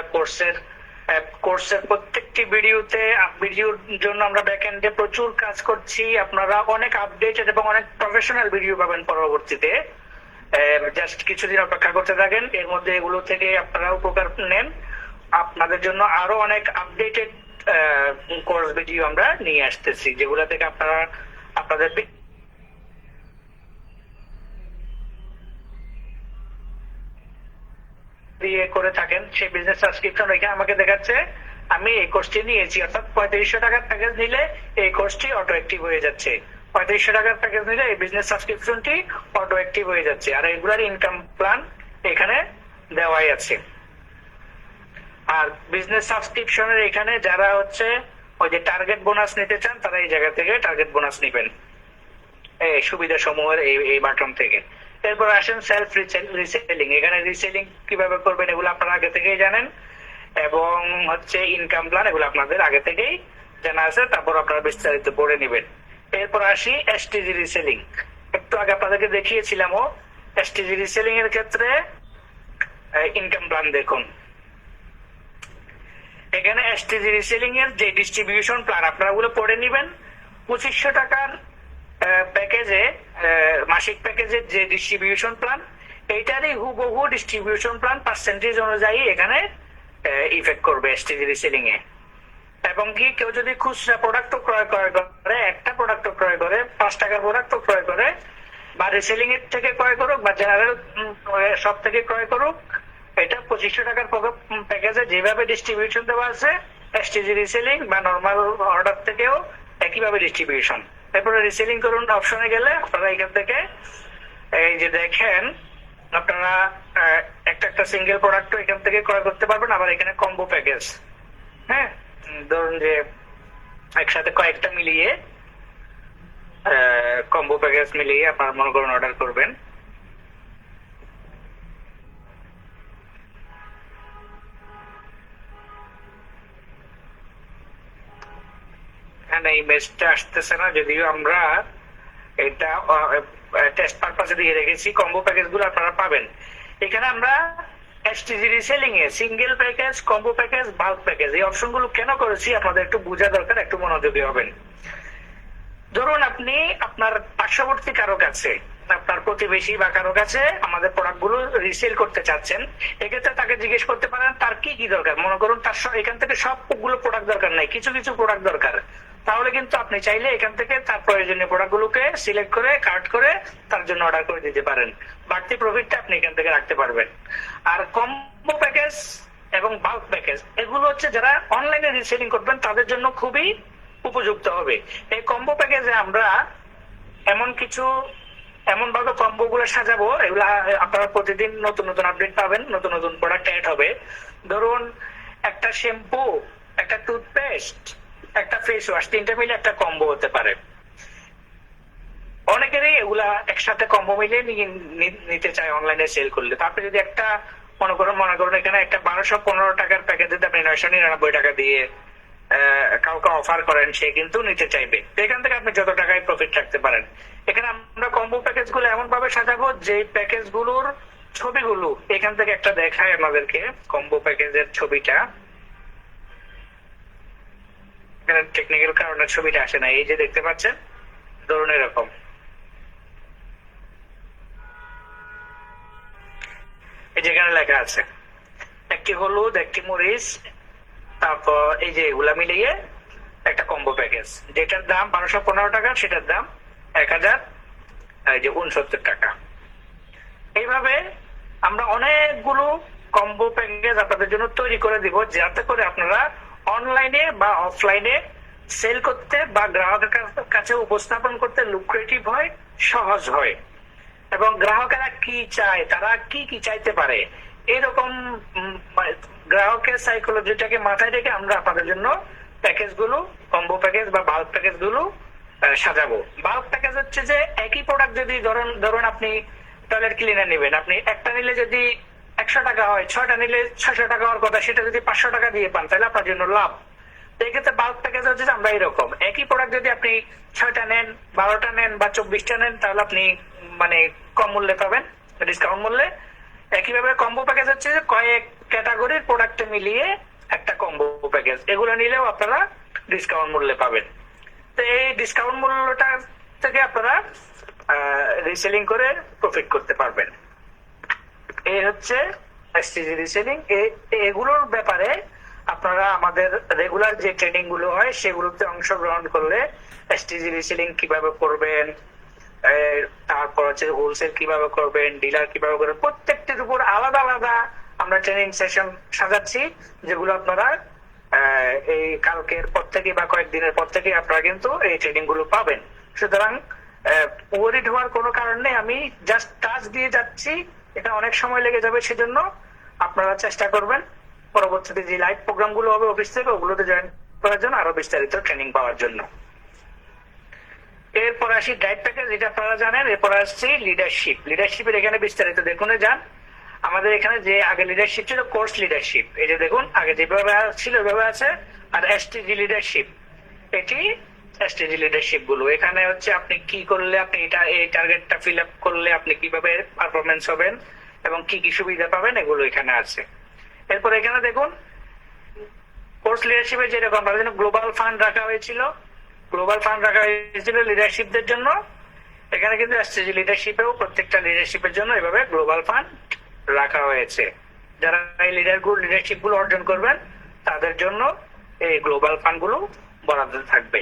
কোর্সের প্রত্যেকটি ভিডিওর জন্য আমরা ব্যাকএন্ডে প্রচুর কাজ করছি। আপনারা অনেক আপডেটেড এবং অনেক প্রফেশনাল ভিডিও পাবেন পরবর্তীতে। জাস্ট কিছুদিন অপেক্ষা করতে থাকেন, এর মধ্যে এগুলো থেকে আপনারা উপকার নেন। আপনাদের জন্য আরো অনেক আপডেটেড কোর্স ভিডিও আমরা নিয়ে আসতেছি, যেগুলো থেকে আপনারা আপনাদের ইয়ে করে থাকেন, সেই বিজনেস সাবস্ক্রিপশন এখানে আমাকে দেখাচ্ছে আমি এই কোর্সটি নিয়েছি, অর্থাৎ 3500 টাকার প্যাকেজ নিলে এই কোর্সটি অটো অ্যাক্টিভ হয়ে যাচ্ছে, 3500 টাকার প্যাকেজ নিলে এই বিজনেস সাবস্ক্রিপশনটি অটো অ্যাক্টিভ হয়ে যাচ্ছে। আর রেগুলার ইনকাম প্ল্যান এখানে দেওয়াই আছে। আর বিজনেস সাবস্ক্রিপশনের এখানে যারা হচ্ছে ওই যে টার্গেট বোনাস নিতে চান তারা এই জায়গা থেকে টার্গেট বোনাস নিবেন, এই সুবিধা সমূহের এই বাটন থেকে। এরপর আসেন সেলফ রিসেলিং। এখানে রিসেলিং কিভাবে করবেন এগুলো আপনারা আগে থেকেই জানেন, এবং হচ্ছে ইনকাম প্ল্যান এগুলো আপনাদের আগে থেকেই জানা আছে, তারপর আপনারা বিস্তারিত পড়ে নেবেন। এরপর আসি এসটিজি রিসেলিং। একটু আগে আপনাদেরকে দেখিয়েছিলাম ও এসটিজি রিসেলিং এর ক্ষেত্রে ইনকাম প্ল্যান দেখুন। এখানে এসটিজি রিসেলিং এর যে ডিস্ট্রিবিউশন প্ল্যান আপনারা ওগুলো পড়ে নেবেন। 2500 টাকার প্যাকেজে মাসিক প্যাকেজের যে ডিস্ট্রিবিউশন প্ল্যান এইটারই হুবহু ডিস্ট্রিবিউশন প্ল্যান পার্সেন্টেজ অনুযায়ী এখানে ইফেক্ট করবে এসটিজি রিসেলিং এ। এবং কি কেউ যদি খুচরা প্রোডাক্ট ক্রয় করে, একটা প্রোডাক্ট ক্রয় করে, 5 টাকার প্রোডাক্ট ক্রয় করে, বা রিসেলিং এর থেকে ক্রয় করুক বা জেনারেল সব থেকে ক্রয় করুক, এটা 2500 টাকার প্যাকেজে যেভাবে ডিস্ট্রিবিউশন দেওয়া আছে এসটিজি রিসেলিং বা নর্মাল অর্ডার থেকেও একইভাবে ডিস্ট্রিবিউশন। এরপরে রিসেলিং করুন অপশনে গেলে আপনারা এখান থেকে এই যে দেখেন আপনারা একটা সিঙ্গেল প্রোডাক্ট এখান থেকে ক্রয় করতে পারবেন। আবার এখানে কম্বো প্যাকেজ, হ্যাঁ ধরুন যে একসাথে কয়েকটা মিলিয়ে কম্বো প্যাকেজ মিলিয়ে আপনারা মনে করুন অর্ডার করবেন। ইমেজটা আসতেছে না, যদিও আমরা এটা টেস্ট পারপাসে দিয়ে রেখেছি। কম্বো প্যাকেজ গুলো আপনারা পাবেন এখানে। আমরা STG reselling a single package, combo package, bulk package এই অপশন গুলো কেন করেছি আপনাদের একটু বোঝা দরকার, একটু মনোযোগী হবেন। ধরুন আপনি আপনার পার্শ্ববর্তী কারো কাছে, আপনার প্রতিবেশী বা কারো কাছে আমাদের প্রোডাক্ট গুলো রিসেল করতে চাচ্ছেন, এক্ষেত্রে তাকে জিজ্ঞেস করতে পারেন তার কি কি দরকার। মনে করুন তার এখান থেকে সবগুলো প্রোডাক্ট দরকার নাই, কিছু কিছু প্রোডাক্ট দরকার, তাহলে কিন্তু আপনি চাইলে এখান থেকে তার প্রয়োজনীয় প্রোডাক্ট গুলোকে সিলেক্ট করে কার্ড করে তার জন্য অর্ডার করে দিতে পারেন। বাড়তি প্রফিটটা আপনি এখান থেকে রাখতে পারবেন। আর কম্বো প্যাকেজ এবং বাল্ক প্যাকেজ এগুলো হচ্ছে যারা অনলাইনে রিসেলিং করবেন তাদের জন্য খুবই উপযুক্ত হবে। এই কম্বো প্যাকেজে আমরা এমন ভাবে কম্বো গুলো সাজাবো, এগুলা আপনারা প্রতিদিন নতুন নতুন আপডেট পাবেন, নতুন নতুন প্রোডাক্ট অ্যাড হবে। ধরুন একটা শ্যাম্পু, একটা টুথপেস্ট, একটা ফেস ওয়াশ, তিনটা মিলে একটা কম্বো হতে পারে। অনেকেরই এগুলা একসাথে কম্বো মিলে নিতে চায় অনলাইনে সেল করলে। তো আপনি যদি একটা মনে করুন এখানে একটা 1215 টাকার প্যাকেজ দিতে আপনি 999 টাকা দিয়ে কাউকে অফার করেন, সে কিন্তু নিতে চাইবে। এখান থেকে আপনি যত টাকায় প্রফিট রাখতে পারেন। এখানে আমরা কম্বো প্যাকেজ গুলো এমন ভাবে সাজাবো যে প্যাকেজ গুলোর ছবিগুলো এখান থেকে একটা দেখায় আমাদেরকে। কম্বো প্যাকেজের ছবিটা এখানে টেকনিক্যাল কারণে ছবিটা আসে না, এই যে দেখতে পাচ্ছেন ধরুন এরকম। এই যেখানে লেখা আছে একটি হলুদ, একটি মরিচ, তারপর এই যে এগুলা মিলিয়ে একটা কম্বো প্যাকেজ, যেটার দাম 1215 টাকা, সেটার দাম 1069 টাকা। এইভাবে আমরা অনেকগুলো কম্বো প্যাকেজ আপনাদের জন্য তৈরি করে দিব, যাতে করে আপনারা অনলাইনে বা অফলাইনে সেল করতে বা গ্রাহকের কাছে উপস্থাপন করতে লুক্রেটিভ হয়, সহজ হয়। এবং গ্রাহকেরা কি চায়, তারা কি কি চাইতে পারে, এরকম গ্রাহকের সাইকোলজিটাকে মাথায় রেখে আমরা আপনাদের জন্য প্যাকেজ গুলো, কম্বো প্যাকেজ বা বাল্ক প্যাকেজ গুলো সাজাবো। বাল্ক প্যাকেজ হচ্ছে যে একই প্রোডাক্ট যদি ধরুন আপনি টয়লেট ক্লিনার নেবেন, আপনি একটা নিলে যদি 100 টাকা হয়, 6টা নিলে 600 টাকা হওয়ার কথা, সেটা যদি 500 টাকা দিয়ে পান তাহলে আপনার জন্য লাভ। এক্ষেত্রে বাল্ক প্যাকেজ হচ্ছে আমরা এরকম, একই প্রোডাক্ট যদি আপনি 6টা নেন, 12টা নেন বা 24টা নেন, তাহলে আপনি মানে কম মূল্যে পাবেন, ডিসকাউন্ট মূল্যে। একইভাবে কম্বো প্যাকেজ হচ্ছে কয়েক ক্যাটাগরির প্রোডাক্ট মিলিয়ে একটা কম্বো প্যাকেজ, এগুলো নিলেও আপনারা ডিসকাউন্ট মূল্যে পাবেন। তো এই ডিসকাউন্ট মূল্যটা থেকে আপনারা রিসেলিং করে প্রফিট করতে পারবেন। এই হচ্ছে এসটিজি রিসেলিং। এগুলোর ব্যাপারে আপনারা আমাদের রেগুলার যে ট্রেনিং গুলো হয় সেগুলোতে অংশগ্রহণ করলে এসটিজি রিসেলিং কিভাবে করবেন, তারপর হচ্ছে হোলসেল কিভাবে করবেন, ডিলার কিভাবে করবেন, প্রত্যেকটির উপর আলাদা আলাদা আমরা ট্রেনিং সেশন সাজাচ্ছি, যেগুলো আপনারা এই কালকের পর থেকে বা কয়েকদিনের পর থেকে আপনারা কিন্তু এই ট্রেনিং গুলো পাবেন। সুতরাং ওয়ারিড হওয়ার কোনো কারণ নেই, আমি জাস্ট টাচ দিয়ে যাচ্ছি, এটা অনেক সময় লেগে যাবে, সেজন্য আপনারা চেষ্টা করবেন পরবর্তীতে যে লাইভ প্রোগ্রাম গুলো হবে অফিস থেকে ওগুলোতে জয়েন করার জন্য, আরো বিস্তারিত ট্রেনিং পাওয়ার জন্য। এরপর আসি ডায়েট প্যাকেজ, এটা আপনারা জানেন। এরপর আসছি লিডারশিপ। লিডারশিপের এখানে বিস্তারিত দেখুন যান। আমাদের এখানে যে আগে লিডারশিপ ছিল কোর্স লিডারশিপ, এই যে দেখুন আগে যেভাবে ছিল ওইভাবে আছে। আর এসটিজি লিডারশিপ, এটি এসটিজি লিডারশিপ গুলো এখানে হচ্ছে আপনি কি করলে আপনি এটা এই টার্গেটটা ফিল আপ করলে আপনি কিভাবে পারফরমেন্স হবেন এবং কি কি সুবিধা পাবেন এগুলো এখানে আছে। এরপর এখানে দেখুন কোর্স লিডারশিপে যেরকম আমাদের জন্য গ্লোবাল ফান্ড রাখা হয়েছিল, গ্লোবাল ফান্ড রাখা হয়েছিল লিডারশিপদের জন্য, এখানে কিন্তু এসটিজি লিডারশিপেও প্রত্যেকটা লিডারশিপের জন্য এভাবে গ্লোবাল ফান্ড রাখা হয়েছে। যারা এই লিডারশিপ গুলো অর্জন করবেন তাদের জন্য এই গ্লোবাল ফান্ড গুলো বরাদ্দ থাকবে।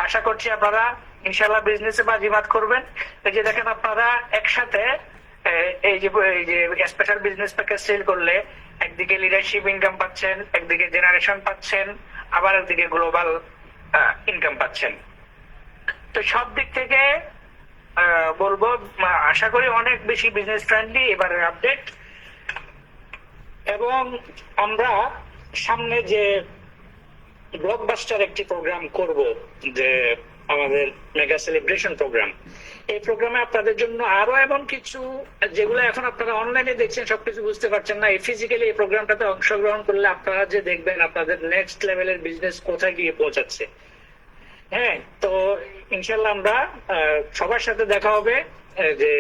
আশা করছি আপনারা ইনশাল্লাহ বিজনেসে বাজিমাত করবেন। এই যে দেখেন আপনারা একসাথে এই যে স্পেশাল বিজনেস প্যাকেজ সেল করলে একদিকে লিডারশিপ ইনকাম পাচ্ছেন, একদিকে জেনারেশন পাচ্ছেন, আবার একদিকে গ্লোবাল ইনকাম পাচ্ছেন। তো সব দিক থেকে বলবো আশা করি অনেক বেশি বিজনেস ফ্রেন্ডলি এবারের আপডেট। এবং আমরা সামনে যে ব্লকবাস্টার একটি প্রোগ্রাম করব, যে আমাদের মেগা সেলিব্রেশন প্রোগ্রাম, এই প্রোগ্রামে আপনাদের জন্য আরো এমন কিছু যেগুলো এখন আপনারা অনলাইনে দেখছেন সবকিছু বুঝতে পারছেন না, এই ফিজিক্যালি এই প্রোগ্রামটাতে অংশগ্রহণ করলে আপনারা যে দেখবেন আপনাদের নেক্সট লেভেলের বিজনেস কোথায় গিয়ে পৌঁছাচ্ছে। হ্যাঁ, তো ইনশাল্লাহ আমরা সবার সাথে দেখা হবে যে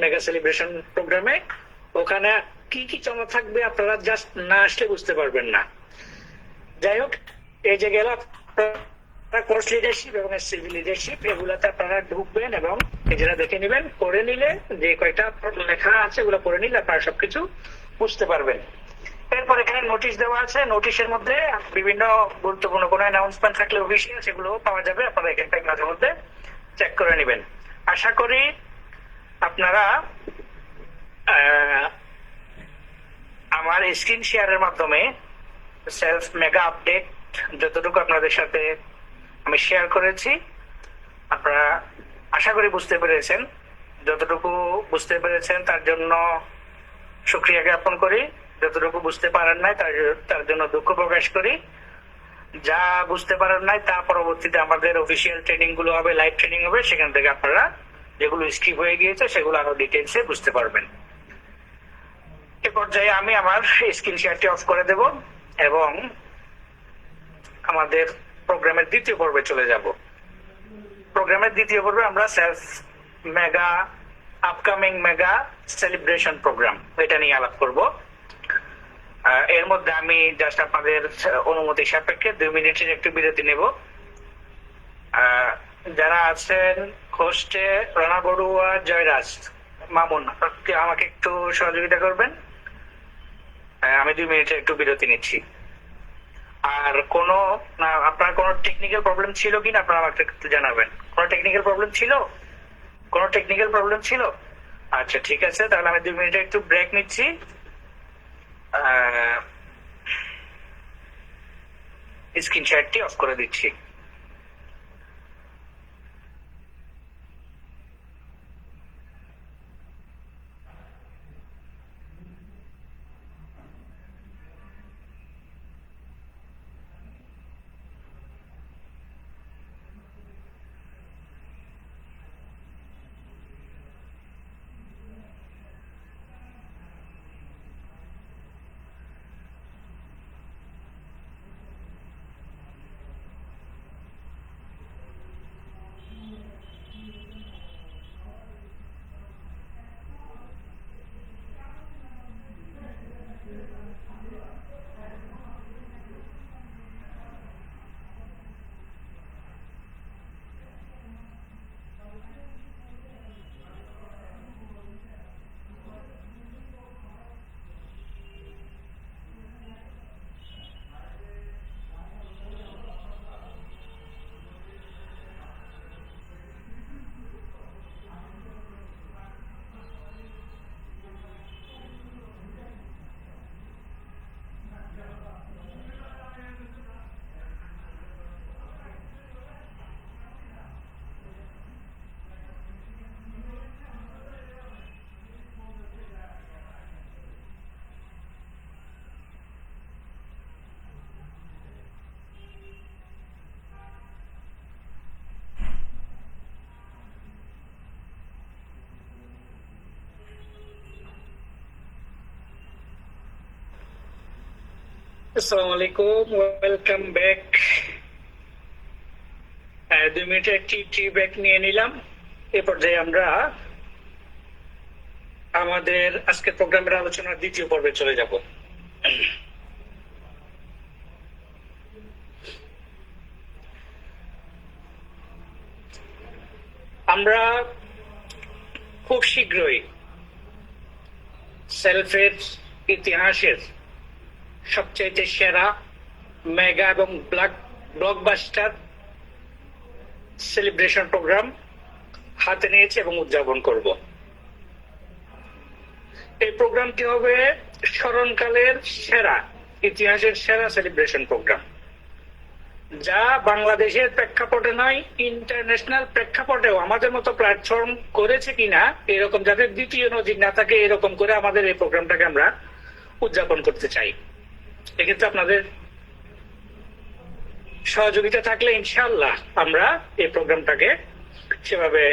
মেগা সেলিব্রেশন প্রোগ্রামে। ওখানে কি কি চমক থাকবে আপনারা জাস্ট না আসলে বুঝতে পারবেন না। যাই হোক, এই যে গেল কোর্স লিডারশিপ এবং সিভিল লিডারশিপ, এগুলাতে আপনারা ঢুকবেন এবং নিজেরা দেখে নেবেন, করে নিলে যে কয়টা লেখা আছে এগুলো পড়ে নিলে আপনারা সবকিছু বুঝতে পারবেন। এরপর এখানে নোটিশ দেওয়া আছে, নোটিশের মধ্যে বিভিন্ন গুরুত্বপূর্ণ কোনো অ্যানাউন্সমেন্ট থাকলে অফিসিয়াল সেগুলো পাওয়া যাবে, আপনারা এখানটা মাঝে মধ্যে চেক করে নেবেন। আশা করি আপনারা আমার স্ক্রিন শেয়ারের মাধ্যমে সেলফ মেগা আপডেট যতটুকু আপনাদের সাথে আমি শেয়ার করেছি আপনারা আশা করি বুঝতে পেরেছেন। যতটুকু বুঝতে পেরেছেন তার জন্য শুকরিয়া জ্ঞাপন করি, যতটুকু বুঝতে পারেন নাই তার জন্য দুঃখ প্রকাশ করি। যা বুঝতে পারেন নাই তা পরবর্তীতে আমাদের অফিসিয়াল ট্রেনিং গুলো হবে, লাইভ ট্রেনিং হবে, সেখান থেকে আপনারা যেগুলো স্কিপ হয়ে গিয়েছে সেগুলো আরো ডিটেলসে বুঝতে পারবেন। এ পর্যায়ে আমি আমার স্ক্রিন শেয়ারটি অফ করে দেব এবং আমাদের প্রোগ্রামের দ্বিতীয় পর্বে চলে যাব। প্রোগ্রামের দ্বিতীয় পর্বে আমরা self mega upcoming mega celebration program এটা নিয়ে আলাপ করব। এর মধ্যে আমি জাস্ট আপনাদের অনুমতি সাপেক্ষে 2 মিনিটের একটু বিরতি নেব। যারা আছেন হোস্টে রানা বড়ুয়া, জয়রাজ, মামুন, আমাকে একটু সহযোগিতা করবেন। আমি 2 মিনিটের একটু বিরতি নিচ্ছি। আর আপনার কোনো টেকনিক্যাল প্রবলেম ছিল কিনা আপনারা আমাকে একটু জানাবেন। কোনো টেকনিক্যাল প্রবলেম ছিল? কোনো টেকনিক্যাল প্রবলেম ছিল? আচ্ছা, ঠিক আছে, তাহলে আমি 2 মিনিটের একটু ব্রেক নিচ্ছি। স্ক্রিন শেয়ারটি অফ করে দিচ্ছি। আসসালামু আলাইকুম, ওয়েলকাম ব্যাক। 2 মিনিটের টি ব্যাক নিয়ে নিলাম। এ পর্যায়ে আমরা আমাদের আজকের প্রোগ্রামের আলোচনার দ্বিতীয় পর্বে চলে যাব। আমরা খুব শীঘ্রই সেলফের ইতিহাসের সবচাইতে সেরা মেগা এবং ব্লকবাস্টার সেলিব্রেশন প্রোগ্রাম হাতে নিয়েছে এবং উদযাপন করব। এই প্রোগ্রামটি হবে স্মরণকালের সেরা, ইতিহাসের সেরা সেলিব্রেশন প্রোগ্রাম, যা বাংলাদেশের প্রেক্ষাপটে নয়, ইন্টারন্যাশনাল প্রেক্ষাপটেও আমাদের মতো প্ল্যাটফর্ম করেছে কিনা, এরকম যাদের দ্বিতীয় নজির না থাকে, এরকম করে আমাদের এই প্রোগ্রামটাকে আমরা উদযাপন করতে চাই। এক্ষেত্রে আপনাদের সহযোগিতা থাকলে ইনশাআল্লাহ আমরা এই প্রোগ্রামটাকে সেভাবে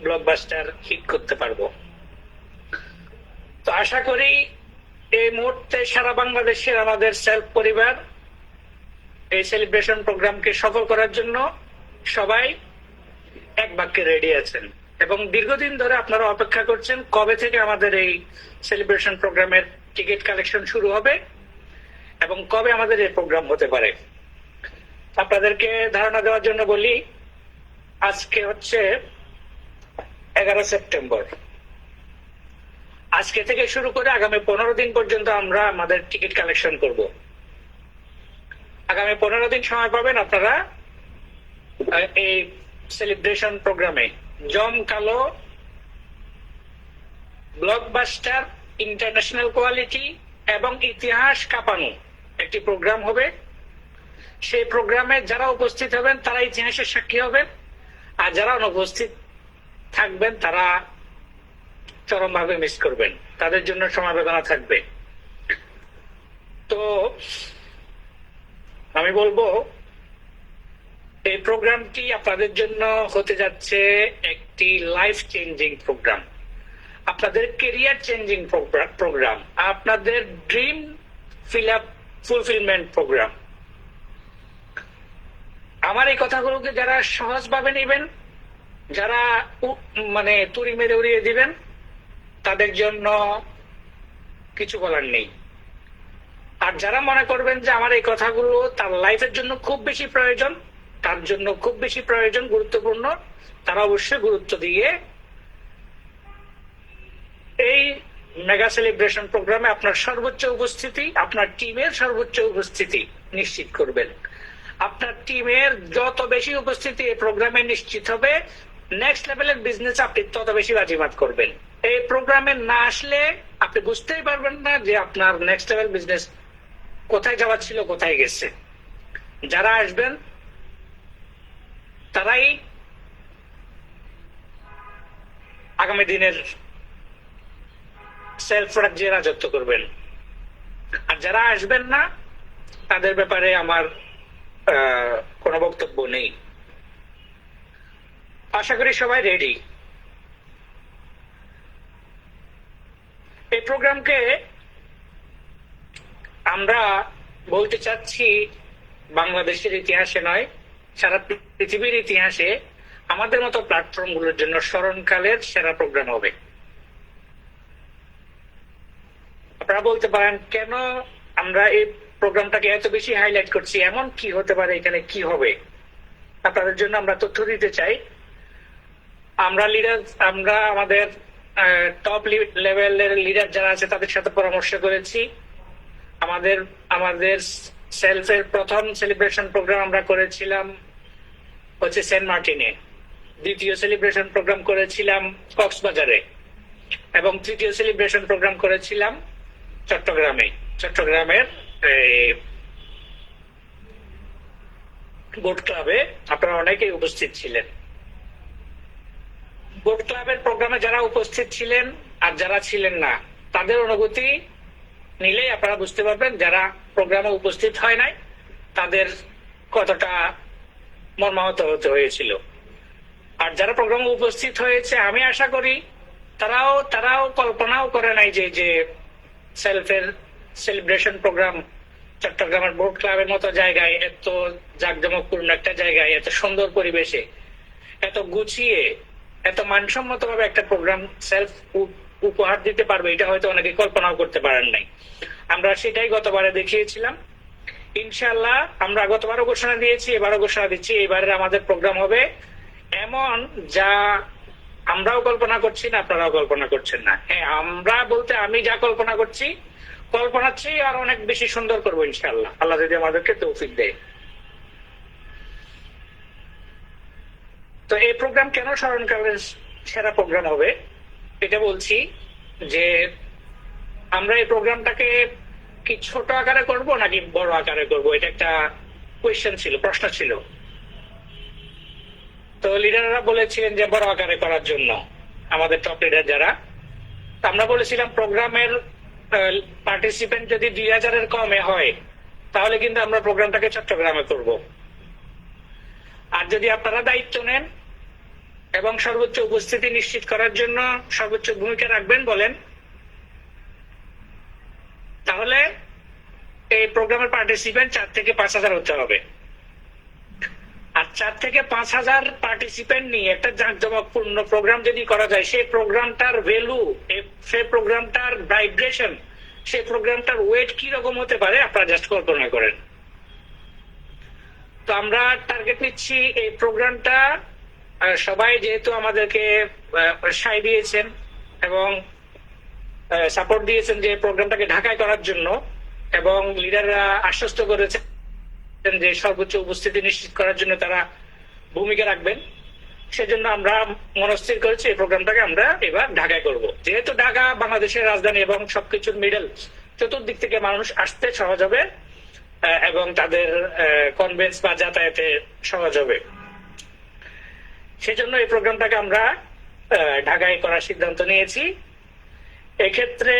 ব্লকবাস্টার হিট করতে পারবো। তো আশা করি এই মুহূর্তে সারা বাংলাদেশের আমাদের সেলফ পরিবার এই সেলিব্রেশন প্রোগ্রামকে সফল করার জন্য সবাই এক বাক্যে রেডি আছেন এবং দীর্ঘদিন ধরে আপনারা অপেক্ষা করছেন কবে থেকে আমাদের এই সেলিব্রেশন প্রোগ্রামের টিকিট কালেকশন শুরু হবে এবং কবে আমাদের এই প্রোগ্রাম হতে পারে। আপনাদেরকে ধারণা দেওয়ার জন্য বলি, আজকে হচ্ছে 11 সেপ্টেম্বর। আজকে থেকে শুরু করে আগামী 15 দিন পর্যন্ত আমরা আমাদের টিকিট কালেকশন করব। আগামী 15 দিন সময় পাবেন আপনারা এই সেলিব্রেশন প্রোগ্রামে জমকালো ব্লকবাস্টার, ইন্টারন্যাশনাল কোয়ালিটি এবং ইতিহাস কাঁপানো একটি প্রোগ্রাম হবে। সেই প্রোগ্রামে যারা উপস্থিত হবেন তারা ইতিহাসের সাক্ষী হবেন, আর যারা অনুপস্থিত থাকবেন তারা চরমভাবে মিস করবেন, তাদের জন্য সমবেদনা থাকবে। তো আমি বলবো এই প্রোগ্রামটি আপনাদের জন্য হতে যাচ্ছে একটি লাইফ চেঞ্জিং প্রোগ্রাম, আপনাদের কেরিয়ার চেঞ্জিং প্রোগ্রাম, আপনাদের ড্রিম ফুলফিলমেন্ট প্রোগ্রাম। আমার এই কথাগুলোকে যারা সহজভাবে নেবেন, যারা মানে তুড়ি মেরে উড়িয়ে দিবেন, তাদের জন্য কিছু বলার নেই। আর যারা মনে করবেন যে আমার এই কথাগুলো তার লাইফের জন্য খুব বেশি প্রয়োজন, তার জন্য খুব বেশি প্রয়োজন, গুরুত্বপূর্ণ, তারা অবশ্যই গুরুত্ব দিয়ে এই মেগা সেলিব্রেশন প্রোগ্রামে আপনার সর্বোচ্চ উপস্থিতি, আপনার টিমের সর্বোচ্চ উপস্থিতি নিশ্চিত করবেন। আপনার টিমের যত বেশি উপস্থিতি এই প্রোগ্রামে নিশ্চিত হবে, নেক্সট লেভেলের বিজনেস আপনি তত বেশি বাজিমাত করবেন। এই প্রোগ্রামে না আসলে আপনি বুঝতেই পারবেন না যে আপনার নেক্সট লেভেল বিজনেস কোথায় যাওয়ার ছিল, কোথায় গেছে। যারা আসবেন তারাই আগামী দিনের সেলফ রাজ্যে রাজত্ব করবেন, আর যারা আসবেন না তাদের ব্যাপারে আমার কোনো বক্তব্য নেই। আশা করি সবাই রেডি। এই প্রোগ্রামকে আমরা বলতে চাচ্ছি বাংলাদেশের ইতিহাসে নয়, সারা পৃথিবীর ইতিহাসে আমাদের মতো প্ল্যাটফর্ম গুলোর জন্য স্মরণকালের সেরা প্রোগ্রাম হবে। আপনারা বলতে পারেন কেন আমরা এই প্রোগ্রামটাকে এত বেশি হাইলাইট করছি, এমন কি হতে পারে, এখানে কি হবে? আপনাদের জন্য আমরা তথ্য দিতে চাই। আমরা আমাদের টপ লেভেলের লিডার যারা আছে তাদের সাথে পরামর্শ করেছি। আমাদের সেলফের প্রথম সেলিব্রেশন প্রোগ্রাম আমরা করেছিলাম হচ্ছে সেন্ট মার্টিনে, দ্বিতীয় সেলিব্রেশন প্রোগ্রাম করেছিলাম কক্সবাজারে এবং তৃতীয় সেলিব্রেশন প্রোগ্রাম করেছিলাম চট্টগ্রামের বোট ক্লাবে। আপনারা অনেকেই উপস্থিত ছিলেন। বোট ক্লাবের প্রোগ্রামে যারা উপস্থিত ছিলেন আর যারা ছিলেন না, তাদের অনুভূতি নিলেই আপনারা বুঝতে পারবেন যারা প্রোগ্রামে উপস্থিত হয় নাই তাদের কতটা মর্মাহত হতে হয়েছিল। আর যারা প্রোগ্রামে উপস্থিত হয়েছে, আমি আশা করি তারাও কল্পনাও করে নাই যে সেলফের সেলিব্রেশন প্রোগ্রাম চট্টগ্রামের বোট ক্লাবের মতো জায়গায়, এত জাঁকজমকপূর্ণ একটা জায়গায়, এত সুন্দর পরিবেশে, এত গুছিয়ে, এত মানসম্মত ভাবে একটা প্রোগ্রাম সেলফ উপহার দিতে পারবে, এটা হয়তো অনেকে কল্পনাও করতে পারেন নাই। আমরা সেটাই গতবারে দেখিয়েছিলাম। ইনশাআল্লাহ আমরা গতবারও ঘোষণা দিয়েছি, এবারও ঘোষণা দিচ্ছি, এবারে আমাদের প্রোগ্রাম হবে এমন যা আমরাও কল্পনা করছি না, আপনারাও কল্পনা করছেন না। হ্যাঁ, আমরা বলতে আমি যা কল্পনা করছি, কল্পনার চেয়ে আর অনেক বেশি সুন্দর করবো ইনশাআল্লাহ, আল্লাহ যদি আমাদেরকে তৌফিক দেয়। তো এই প্রোগ্রাম কেন স্মরণকালের সেরা প্রোগ্রাম হবে এটা বলছি যে আমরা এই প্রোগ্রামটাকে কি ছোট আকারে করব নাকি বড় আকারে করব, এটা একটা কোয়েশ্চেন ছিল, প্রশ্ন ছিল। তো লিডাররা বলেছিলেন যে বড় আকারে করার জন্য, আমাদের টপ লিডার যারা। আমরা বলেছিলাম প্রোগ্রামের পার্টিসিপেন্ট যদি 2000-এর কমে হয় তাহলে কিন্তু আমরা প্রোগ্রামটাকে চট্টগ্রামে করব। আর যদি আপনারা দায়িত্ব নেন এবং সর্বোচ্চ উপস্থিতি নিশ্চিত করার জন্য সর্বোচ্চ ভূমিকা রাখবেন বলেন, তাহলে এই প্রোগ্রামের পার্টিসিপেন্ট 4 থেকে 5,000 হতে হবে। আর 4 থেকে 5,000 পার্টিসিপেন্ট নিয়ে একটা জাঁকজমকপূর্ণ প্রোগ্রাম যদি করা যায়, সেই প্রোগ্রামটার ভ্যালু, সেই প্রোগ্রামটার ভাইব্রেশন, সেই প্রোগ্রামটার ওয়েট কি রকম হতে পারে আপনারা জাস্ট কল্পনা করেন। তো আমরা টার্গেট নিচ্ছি এই প্রোগ্রামটা, সবাই যেহেতু আমাদেরকে সায় দিয়েছেন এবং সাপোর্ট দিয়েছেন যে প্রোগ্রামটাকে ঢাকায় করার জন্য, এবং লিডাররা আশ্বস্ত করেছেন যে সর্বোচ্চ উপস্থিতি নিশ্চিত করার জন্য তারা ভূমিকা রাখবেন, সেজন্য আমরা মনস্থির করেছি এই প্রোগ্রামটাকে আমরা এবার ঢাকায় করব। যেহেতু ঢাকা বাংলাদেশের রাজধানী এবং সবকিছুর মিডল, চতুর্দিক থেকে মানুষ আসতে সহজ হবে এবং তাদের কনভেন্স বা যাতায়াতে সহজ হবে, সেজন্য এই প্রোগ্রামটাকে আমরা ঢাকায় করার সিদ্ধান্ত নিয়েছি। এক্ষেত্রে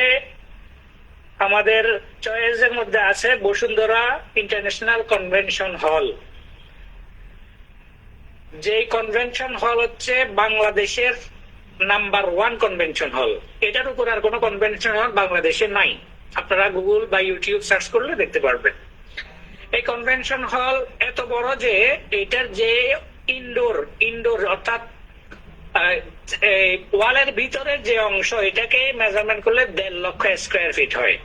আমাদের চয়েসের মধ্যে আছে বসুন্ধরা ইন্টারন্যাশনাল কনভেনশন হল। যে কনভেনশন হল হচ্ছে বাংলাদেশের নাম্বার 1 কনভেনশন হল, এটার উপর আর কোনো কনভেনশন হল বাংলাদেশে নাই। আপনারা গুগল বা ইউটিউব সার্চ করলে দেখতে পারবেন। এই কনভেনশন হল এত বড় যে এটার যে ইনডোর অর্থাৎ ওয়ালের ভিতরের যে অংশ, এটাকে মেজারমেন্ট করলে 1.5 লক্ষ স্কোয়ার ফিট হয়।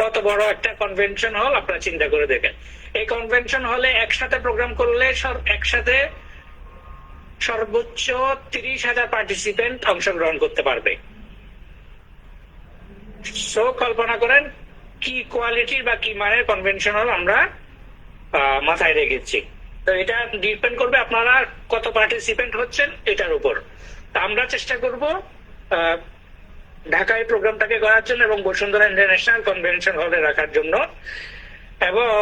কত বড় একটা কনভেনশন হল আপনারা চিন্তা করে দেখেন। এই কনভেনশন হলে একসাথে প্রোগ্রাম করলে একসাথে সর্বোচ্চ 30,000 পার্টিসিপেন্ট অংশগ্রহণ করতে পারবে। সো কল্পনা করেন কি কোয়ালিটির বা কি মানের কনভেনশন হল আমরা মাথায় রেখেছি। তো এটা ডিপেন্ড করবে আপনারা কত পার্টিসিপেন্ট হচ্ছেন এটার উপর। তা আমরা চেষ্টা করব ঢাকায় প্রোগ্রামটাকে করার জন্য এবং বসুন্ধরা ইন্টারন্যাশনাল কনভেনশন হলে রাখার জন্য, এবং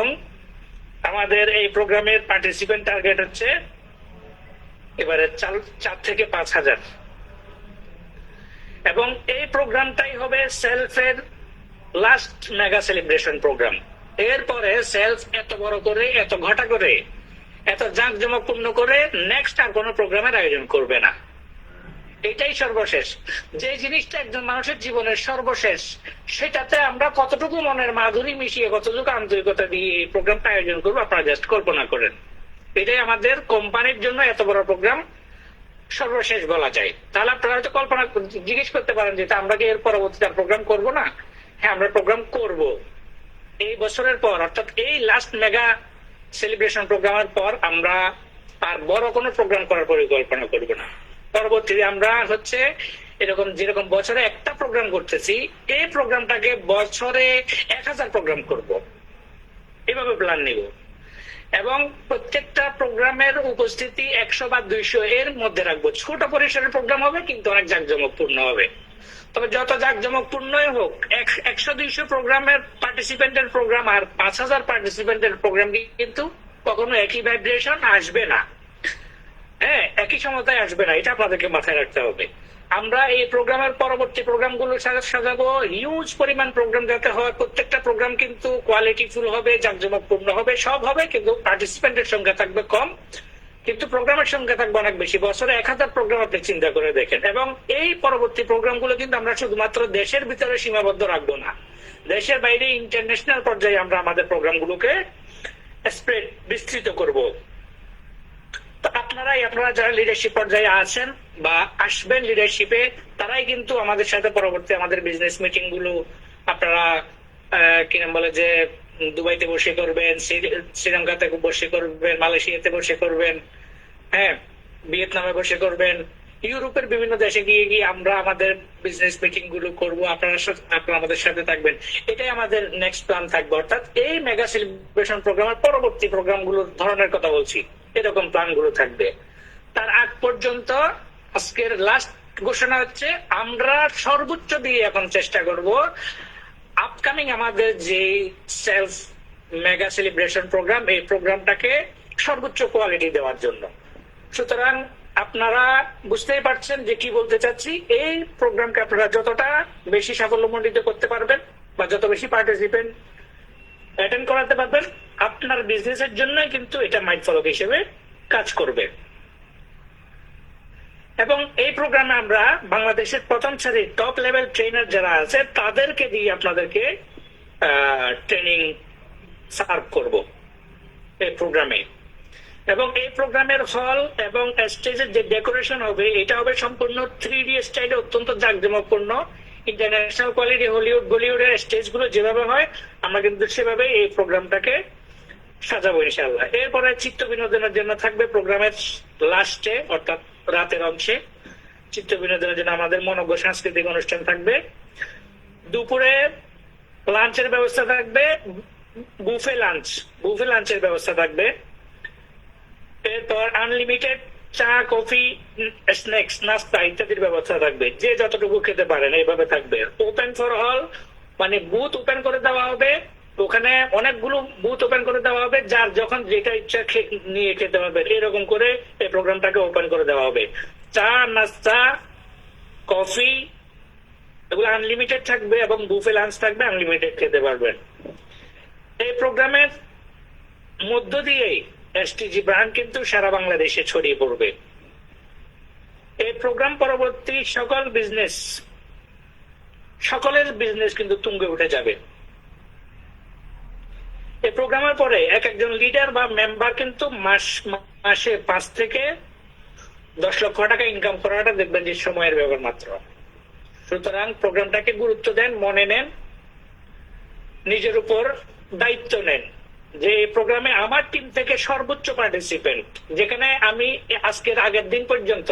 আমাদের এই প্রোগ্রামের পার্টিসিপেন্ট টার্গেট হচ্ছে এবারে 4 থেকে 5,000। এবং এই প্রোগ্রামটাই হবে সেলফের লাস্ট মেগা সেলিব্রেশন প্রোগ্রাম। এরপরে সেলফ এত বড় করে, এত ঘটা করে, এত জাঁকজমকপূর্ণ করে নেক্সট আর কোনো প্রোগ্রামের আয়োজন করবে না। এটাই সর্বশেষ। যে জিনিসটা একজন মানুষের জীবনের সর্বশেষ, সেটাতে আমরা কতটুকু মনের মাধুরী মিশিয়ে, কতটুকু আন্তরিকতা দিয়ে এই প্রোগ্রামটা আয়োজন করবো আপনারা জাস্ট কল্পনা করেন। এটাই আমাদের কোম্পানির জন্য এত বড় প্রোগ্রাম সর্বশেষ বলা যায়। তাহলে আপনারা হয়তো কল্পনা জিজ্ঞেস করতে পারেন যে আমরা কি এর পরবর্তীতে প্রোগ্রাম করব না? হ্যাঁ, আমরা প্রোগ্রাম করব। এই বছরের পর, অর্থাৎ এই লাস্ট মেগা সেলিব্রেশন প্রোগ্রামের পর আমরা আর বড় কোনো প্রোগ্রাম করার পরিকল্পনা করব না। পরবর্তীতে আমরা হচ্ছে এরকম যেরকম বছরে একটা প্রোগ্রাম করতেছি, এই প্রোগ্রামটাকে বছরে 1000 প্রোগ্রাম করব, এভাবে প্ল্যান নিব। এবং প্রত্যেকটা প্রোগ্রামের উপস্থিতি 100 বা 200 এর মধ্যে রাখবো। ছোট পরিসরের প্রোগ্রাম হবে কিন্তু অনেক জাঁকজমকপূর্ণ হবে। তবে যত জাঁকজমকপূর্ণই হোক, 100-200 প্রোগ্রামের পার্টিসিপেন্টের প্রোগ্রাম আর 5,000 পার্টিসিপেন্টের প্রোগ্রাম কিন্তু কখনো একই ভাইব্রেশন আসবে না। হ্যাঁ, একই সমতায় আসবে না, এটা আপনাদেরকে মাথায় রাখতে হবে। আমরা এই প্রোগ্রামের পরবর্তী প্রোগ্রামগুলো সাজাবো হিউজ পরিমাণ প্রোগ্রাম যাতে হয়। প্রত্যেকটা প্রোগ্রাম কিন্তু কোয়ালিটিফুল হবে, জাঁকজমকপূর্ণ হবে, সব হবে, কিন্তু পার্টিসিপেন্টের সংখ্যা থাকবে কম, কিন্তু প্রোগ্রামের সংখ্যা থাকবে অনেক বেশি। বছরে 1000 প্রোগ্রাম আপনি চিন্তা করে দেখেন। এবং এই পরবর্তী প্রোগ্রামগুলো কিন্তু আমরা শুধুমাত্র দেশের ভিতরে সীমাবদ্ধ রাখবো না, দেশের বাইরে ইন্টারন্যাশনাল পর্যায়ে আমরা আমাদের প্রোগ্রামগুলোকে স্প্রেড বিস্তৃত করব। তো আপনারা যারা লিডারশিপ পর্যায়ে আছেন বা আসবেন লিডারশিপে, তারাই কিন্তু আমাদের সাথে পরবর্তী আমাদের বিজনেস মিটিং গুলো আপনারা কি নাম বলে যে দুবাইতে বসে করবেন, শ্রীলঙ্কাতে বসে করবেন, মালয়েশিয়াতে বসে করবেন, হ্যাঁ, ভিয়েতনামে বসে করবেন, ইউরোপের বিভিন্ন দেশে গিয়ে গিয়ে আমরা আমাদের বিজনেস মিটিং গুলো করবো। আপনারা আমাদের সাথে থাকবেন, এটাই আমাদের নেক্সট প্ল্যান থাকবে। অর্থাৎ এই মেগা সেলিব্রেশন প্রোগ্রামের পরবর্তী প্রোগ্রাম গুলোর ধরনের কথা বলছি, এরকম প্ল্যান গুলো থাকবে। তার আগ পর্যন্ত আজকের লাস্ট ঘোষণা হচ্ছে, আমরা সর্বোচ্চ দিয়ে এখন চেষ্টা করব আপকামিং আমাদের যে সেলফ মেগা সেলিব্রেশন প্রোগ্রাম, এই প্রোগ্রামটাকে সর্বোচ্চ কোয়ালিটি দেওয়ার জন্য। সুতরাং আপনারা বুঝতেই পারছেন যে কি বলতে চাচ্ছি। এই প্রোগ্রামকে আপনারা যতটা বেশি সাফল্যমণ্ডিত করতে পারবেন বা যত বেশি পার্টিসিপেন্ট অ্যাটেন্ড করাতে পারবেন, আপনার বিজনেসের জন্যই কিন্তু এটা মাইল ফলক হিসেবে কাজ করবে। এবং এই প্রোগ্রামে আমরা বাংলাদেশের প্রথম সারির টপ লেভেল ট্রেনার যারা আছে তাদেরকে দিয়ে আপনাদেরকে ট্রেনিং সার্ভ করব এই প্রোগ্রামে। এবং এই প্রোগ্রামের হল এবং স্টেজের যে ডেকোরেশন হবে, এটা হবে সম্পূর্ণ 3D স্টাইলে, অত্যন্ত জাঁকজমকপূর্ণ, ইন্টারন্যাশনাল কোয়ালিটি, হলিউড বলিউডের স্টেজ গুলো যেভাবে হয় আমরা কিন্তু সেভাবে এই প্রোগ্রামটাকে সাজাবো ইনশাআল্লাহ। এরপরে চিত্ত বিনোদনের জন্য থাকবে প্রোগ্রামের লাস্টে অর্থাৎ রাতের অংশে চিত্ত বিনোদনের জন্য আমাদের মনোজ্ঞ সাংস্কৃতিক অনুষ্ঠান থাকবে। দুপুরে লাঞ্চের ব্যবস্থা থাকবে, বুফে লাঞ্চের ব্যবস্থা থাকবে। এরপর আনলিমিটেড চা, কফি, স্ন্যাক্স, নাস্তা ইত্যাদির ব্যবস্থা থাকবে, যে যতটুকু খেতে পারেন এইভাবে থাকবে। ওপেন ফর অল, মানে বুথ ওপেন করে দেওয়া হবে, ওখানে অনেকগুলো বুথ ওপেন করে দেওয়া হবে, যার যখন যেটা ইচ্ছা নিয়ে খেতে পারবে, এরকম করে এই প্রোগ্রামটাকে ওপেন করে দেওয়া হবে। চা, নাস্তা, কফি এগুলো আনলিমিটেড থাকবে এবং বুফে লাঞ্চ থাকবে, আনলিমিটেড খেতে পারবেন। এই প্রোগ্রামের মধ্য দিয়েই এসটিজি ব্র্যান্ড কিন্তু সারা বাংলাদেশে ছড়িয়ে পড়বে। এই প্রোগ্রাম পরবর্তী সকলের বিজনেস কিন্তু তুঙ্গে উঠে যাবে। এই প্রোগ্রামের পরে একজন লিডার বা মেম্বার কিন্তু মাসে 5 থেকে 10 লক্ষ টাকা ইনকাম করাটা দেখবেন যে সময়ের ব্যাপার মাত্র। সুতরাং প্রোগ্রামটাকে গুরুত্ব দেন, মনে নেন, নিজের উপর দায়িত্ব নেন যে এই প্রোগ্রামে আমার টিম থেকে সর্বোচ্চ পার্টিসিপেন্ট, যেখানে আমি আজকের আগের দিন পর্যন্ত,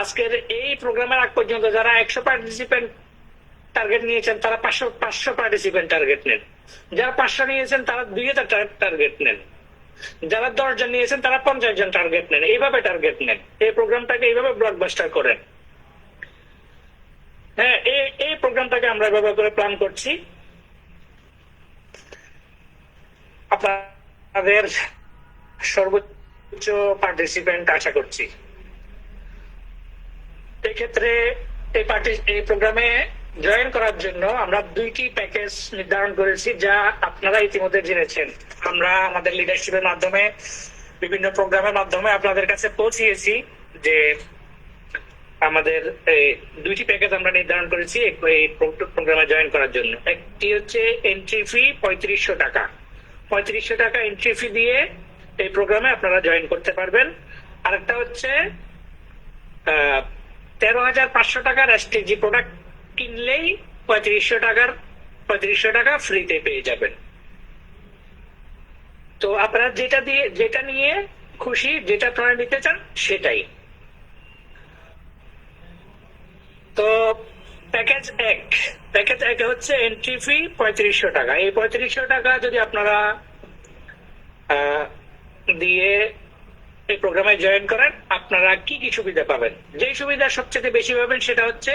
আজকের এই প্রোগ্রামের আগ পর্যন্ত যারা 100 পার্টিসিপেন্ট টার্গেট নিয়েছেন তারা 500 পার্টিসিপেন্ট টার্গেট নেন, যারা 500 নিয়েছেন তারা 2000 টার্গেট নেন, যারা 10 জন নিয়েছেন তারা 50 জন টার্গেট নেন, এইভাবে টার্গেট নেন। এই প্রোগ্রামটাকে এইভাবে ব্লকবাস্টার করেন। হ্যাঁ, এই প্রোগ্রামটাকে আমরা এভাবে করে প্ল্যান করছি। আপনাদের সর্বোচ্চ পার্টিসিপেন্ট আশা করছি। এক্ষেত্রে এই প্রোগ্রামে জয়েন করার জন্য আমরা 2টি প্যাকেজ নির্ধারণ করেছি, যা আপনারা ইতিমধ্যে জেনেছেন। আমরা আমাদের লিডারশিপের মাধ্যমে, বিভিন্ন প্রোগ্রামের মাধ্যমে আপনাদের কাছে পৌঁছিয়েছি যে আমাদের 2টি প্যাকেজ আমরা নির্ধারণ করেছি এই প্রোগ্রামে জয়েন করার জন্য। একটি হচ্ছে এন্ট্রি ফি 3500 টাকা। 3500 টাকা এন্ট্রি ফি দিয়ে এই প্রোগ্রামে আপনারা জয়েন করতে পারবেন। আরেকটা হচ্ছে 13,500 টাকার এসটিজি প্রোডাক্ট কিনলেই 3500 টাকা ফ্রিতে পেয়ে যাবেন। তো আপনারা যেটা নিয়ে খুশি, যেটা আপনারা নিতে চান সেটাই। তো প্যাকেজ এক হচ্ছে এন্ট্রি ফি 3500 টাকা। এই 3500 টাকা যদি আপনারা দিয়ে এই প্রোগ্রামে জয়েন করেন, আপনারা কি কি সুবিধা পাবেন? যে সুবিধা সবচেয়ে বেশি পাবেন সেটা হচ্ছে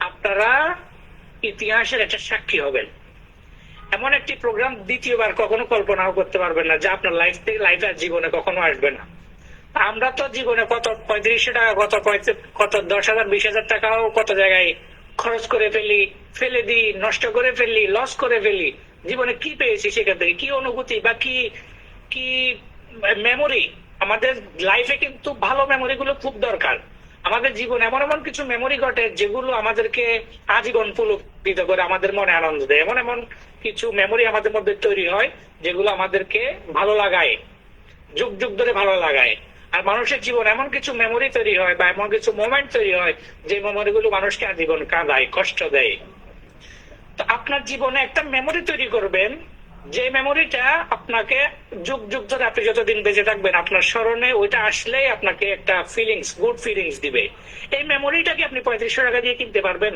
আপনারা ইতিহাসের একটা সাক্ষী হবেন। এমন একটি প্রোগ্রাম দ্বিতীয়বার কখনো কল্পনাও করতে পারবেন না, যা আপনার লাইফে জীবনে কখনো আসবে না। আমরা তো জীবনে কত 3500 টাকা, কত 10,000 20,000 টাকাও কত জায়গায় খরচ করে ফেলে দিই, নষ্ট করে ফেলি, লস করে ফেলি। জীবনে কি পেয়েছি সেখান থেকে, কি অনুভূতি বা কি মেমোরি? আমাদের লাইফে কিন্তু ভালো মেমোরি গুলো খুব দরকার। আমাদের জীবন এমন এমন কিছু মেমোরি ঘটে যেগুলো আমাদেরকে আজীবন পুলকিত করে, আমাদের মনে আনন্দ দেয়। এমন এমন কিছু মেমোরি আমাদের মধ্যে তৈরি হয় যেগুলো আমাদেরকে ভালো লাগায়, যুগ যুগ ধরে ভালো লাগায়। আর মানুষের জীবন এমন কিছু মেমোরি তৈরি হয় বা এমন কিছু মোমেন্ট তৈরি হয় যে মেমোরি গুলো মানুষকে আজীবন কাঁদায়, কষ্ট দেয়। তো আপনার জীবনে একটা মেমোরি তৈরি করবেন, যে মেমোরিটা আপনাকে যুগ যুগ ধরে, আপনি যতদিন বেঁচে থাকবেন আপনার স্মরণে ওইটা আসলেই আপনাকে একটা ফিলিংস, গুড ফিলিংস দিবে। এই মেমোরিটা কি আপনি 3500 টাকা দিয়ে কিনতে পারবেন?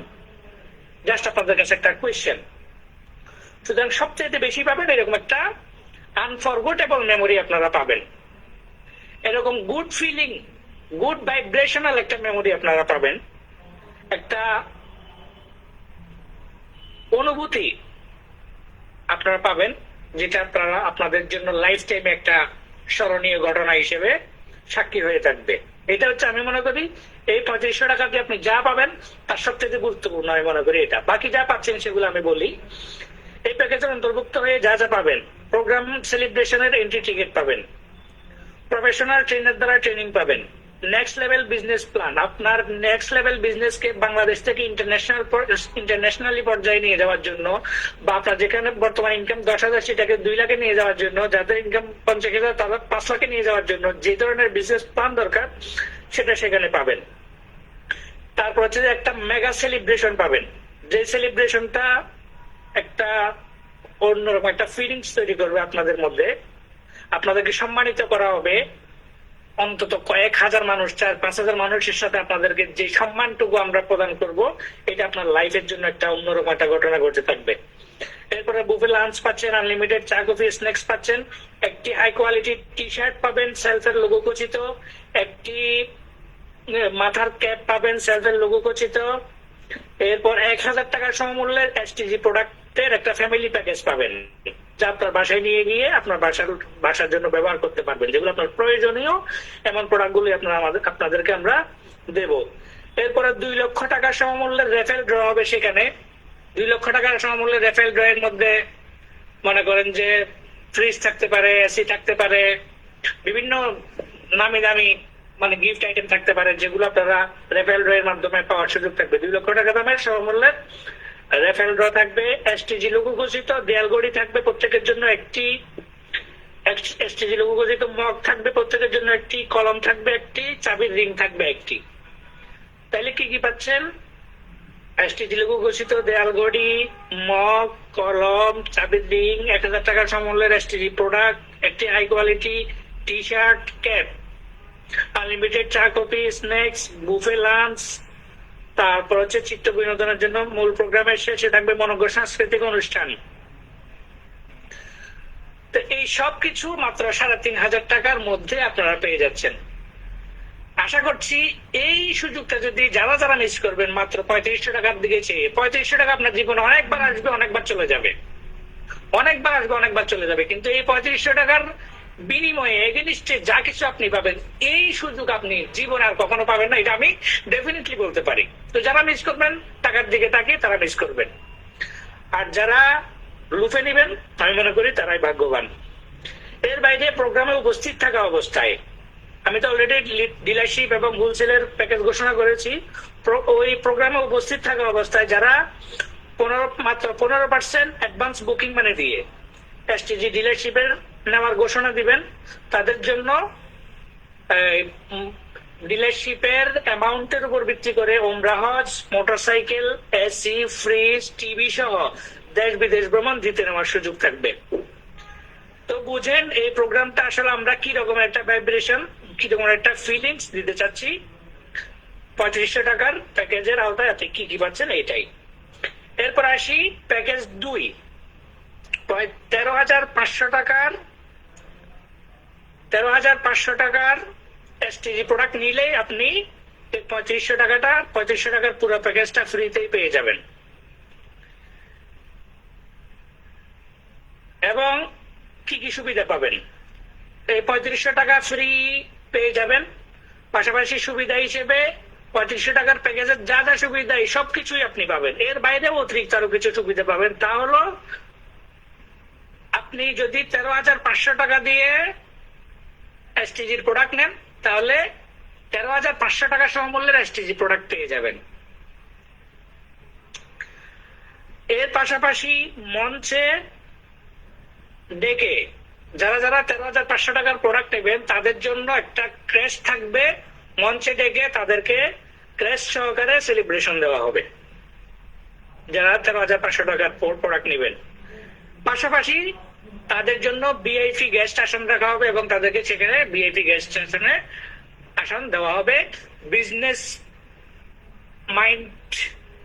জাস্ট আপনাদের কাছে একটা কোয়েশ্চেন। সুতরাং সবচেয়ে বেশি পাবেন এরকম একটা আনফরগেটেবল মেমোরি আপনারা পাবেন, এরকম গুড ফিলিং, গুড ভাইব্রেশনাল একটা মেমোরি আপনারা পাবেন, একটা অনুভূতি আপনারা পাবেন যেটা আপনারা আপনাদের জন্য লাইফ টাইমে একটা স্মরণীয় ঘটনা হিসেবে সাক্ষী হয়ে থাকবে। এটা হচ্ছে আমি মনে করি এই 3500 টাকা দিয়ে আপনি যা পাবেন তার সবচেয়ে গুরুত্বপূর্ণ আমি মনে করি এটা। বাকি যা পাচ্ছেন সেগুলো আমি বলি। এই প্যাকেজের অন্তর্ভুক্ত হয়ে যা যা পাবেন: প্রোগ্রাম সেলিব্রেশনের এন্ট্রি টিকিট পাবেন, প্রফেশনাল ট্রেনার দ্বারা ট্রেনিং পাবেন, নেক্সট লেভেল বিজনেস প্ল্যান, আপনার নেক্সট লেভেল বিজনেস কে বাংলাদেশ থেকে ইন্টারন্যাশনালি পর্যায়ে নিয়ে যাওয়ার জন্য, বা আপনার যেখানে বর্তমান ইনকাম 10,000 সেটাকে 2 লাখে নিয়ে যাওয়ার জন্য, যাদের ইনকাম 50,000 তাদের 5 লাখে নিয়ে যাওয়ার জন্য যে ধরনের বিজনেস প্ল্যান দরকার সেটা সেখানে পাবেন। তারপর হচ্ছে যে একটা মেগা সেলিব্রেশন পাবেন, যে সেলিব্রেশনটা একটা অন্যরকম একটা ফিলিংস তৈরি করবে আপনাদের মধ্যে। আপনাদেরকে সম্মানিত করা হবে অন্তত কয়েক হাজার মানুষ, 4-5 হাজার মানুষের সাথে আপনাদেরকে যে সম্মানটুকু আমরা প্রদান করব, এটা আপনার লাইফের জন্য একটা অন্যরকম একটা ঘটনা ঘটে থাকবে। এরপরে বুফে লাঞ্চ পাচ্ছেন, আনলিমিটেড চা কফি স্ন্যাক্স পাচ্ছেন, একটি হাই কোয়ালিটি টি শার্ট পাবেন সেলফের লোগো খচিত, একটি মাথার ক্যাপ পাবেন সেলফের লোগো খচিত। এরপর 1,000 টাকার সমমূল্যের এসটিজি প্রোডাক্টের একটা ফ্যামিলি প্যাকেজ পাবেন, যা আপনার বাসায় নিয়ে গিয়ে আপনার বাসার জন্য ব্যবহার করতে পারবেন, যেগুলো আপনার প্রয়োজনীয় এমন প্রোডাক্টগুলি আপনাদেরকে আমরা দেব। এরপরে 2 লক্ষ টাকার সমমূল্যের রেফেল ড্র হবে সেখানে। 2 লক্ষ টাকার সমমূল্যের রেফেল ড্র এর মধ্যে মনে করেন যে ফ্রিজ থাকতে পারে, এসি থাকতে পারে, বিভিন্ন নামি দামি মানে গিফট আইটেম থাকতে পারে, যেগুলো আপনারা রেফেল ড্র এর মাধ্যমে পাওয়ার সুযোগ থাকবে। 2 লক্ষ টাকা দামের সমমূল্যের রেফেল ড্র থাকবে, এসটিজি লোগো ঘোষিত দেয়াল ঘড়ি থাকবে প্রত্যেকের জন্য একটি, এসটিজি লোগো ঘোষিত মগ থাকবে প্রত্যেকের জন্য একটি, কলম থাকবে একটি, চাবির রিং থাকবে একটি। তাহলে কি কি পাচ্ছেন? এসটিজি লোগো ঘোষিত দেয়াল ঘড়ি, মগ, কলম, চাবির রিং, 1,000 টাকার সমমূল্যের এসটিজি প্রোডাক্ট, একটি high quality T shirt, cap, unlimited চা কফি স্ন্যাক্স, বুফে লাঞ্চ। তারপর হচ্ছে চিত্ত বিনোদনের জন্য মূল প্রোগ্রামের শেষে থাকবে মনোজ্ঞ সাংস্কৃতিক অনুষ্ঠান। তো এই সবকিছু মাত্র 3,500 টাকার মধ্যে আপনারা পেয়ে যাচ্ছেন। আশা করছি এই সুযোগটা যদি যারা যারা মিস করবেন, মাত্র 3500 টাকার দিকে চেয়ে, 3500 টাকা আপনার জীবনে অনেকবার আসবে, অনেকবার চলে যাবে, অনেকবার আসবে, অনেকবার চলে যাবে, কিন্তু এই 3500 টাকার বিনিময়ে এগেনিস্টে যা কিছু আপনি পাবেন, এই সুযোগ আপনি জীবনে আর কখনো পাবেন না, এটা আমি ডেফিনেটলি বলতে পারি। তো যারা মিস করবেন টাকার দিকে তাকিয়ে তারা মিস করবেন, আর যারা লুফে নিবেন আমি মনে করি তারাই ভাগ্যবান। এর বাইরে প্রোগ্রামে উপস্থিত থাকা অবস্থায়, আমি তো অলরেডি ডিলারশিপ এবং হোলসেলের প্যাকেজ ঘোষণা করেছি, ওই প্রোগ্রামে উপস্থিত থাকা অবস্থায় যারা মাত্র 15% অ্যাডভান্স বুকিং মানে দিয়ে এসটিজি ডিলারশিপের নেওয়ার ঘোষণা দিবেন, তাদের জন্য ডিলারশিপের অ্যামাউন্টের উপর ভিত্তি করে ওমরা হজ, মোটরসাইকেল, এসি, ফ্রিজ, টিভি সহ দেশ বিদেশ ভ্রমণ দিতে নেওয়ার সুযোগ থাকবে। তো বুঝেন এই প্রোগ্রামটা আসলে আমরা কি রকম একটা ভাইব্রেশন, কি রকম একটা ফিলিংস দিতে চাচ্ছি। 3500 টাকার প্যাকেজের আওতায় আপনি কি কি পাচ্ছেন এইটাই। এরপর আসি প্যাকেজ 2, 13,500 টাকার এসটিজি প্রোডাক্ট নিলেই আপনি 3500 টাকার পুরো প্যাকেজটা ফ্রিতেই পেয়ে যাবেন। এবং কি কি সুবিধা পাবেন? এই 3500 টাকা ফ্রি পেয়ে যাবেন, পাশাপাশি সুবিধা হিসেবে 3500 টাকার প্যাকেজের যা যা সুবিধা এই সবকিছুই আপনি পাবেন। এর বাইরে অতিরিক্ত আরো কিছু সুবিধা পাবেন, তা হলো আপনি যদি 13,500 টাকা দিয়ে এসটিজির প্রোডাক্ট নেন, তাহলে 13,500 টাকা সমমূল্যের এসটিজি প্রোডাক্ট পেয়ে যাবেন। এর পাশাপাশি মঞ্চে ডেকে যারা যারা 13,500 টাকার প্রোডাক্ট নেবেন তাদের জন্য একটা ক্রেশ থাকবে, মঞ্চে ডেকে তাদেরকে ক্রেশ সহকারে সেলিব্রেশন দেওয়া হবে যারা 13,500 টাকার প্রোডাক্ট নেবেন। পাশাপাশি তাদের জন্য ভিআইপি গেস্ট আসন রাখা হবে এবং তাদেরকে সেখানে ভিআইপি গেস্ট আসন দেওয়া হবে বিজনেস মাইন্ড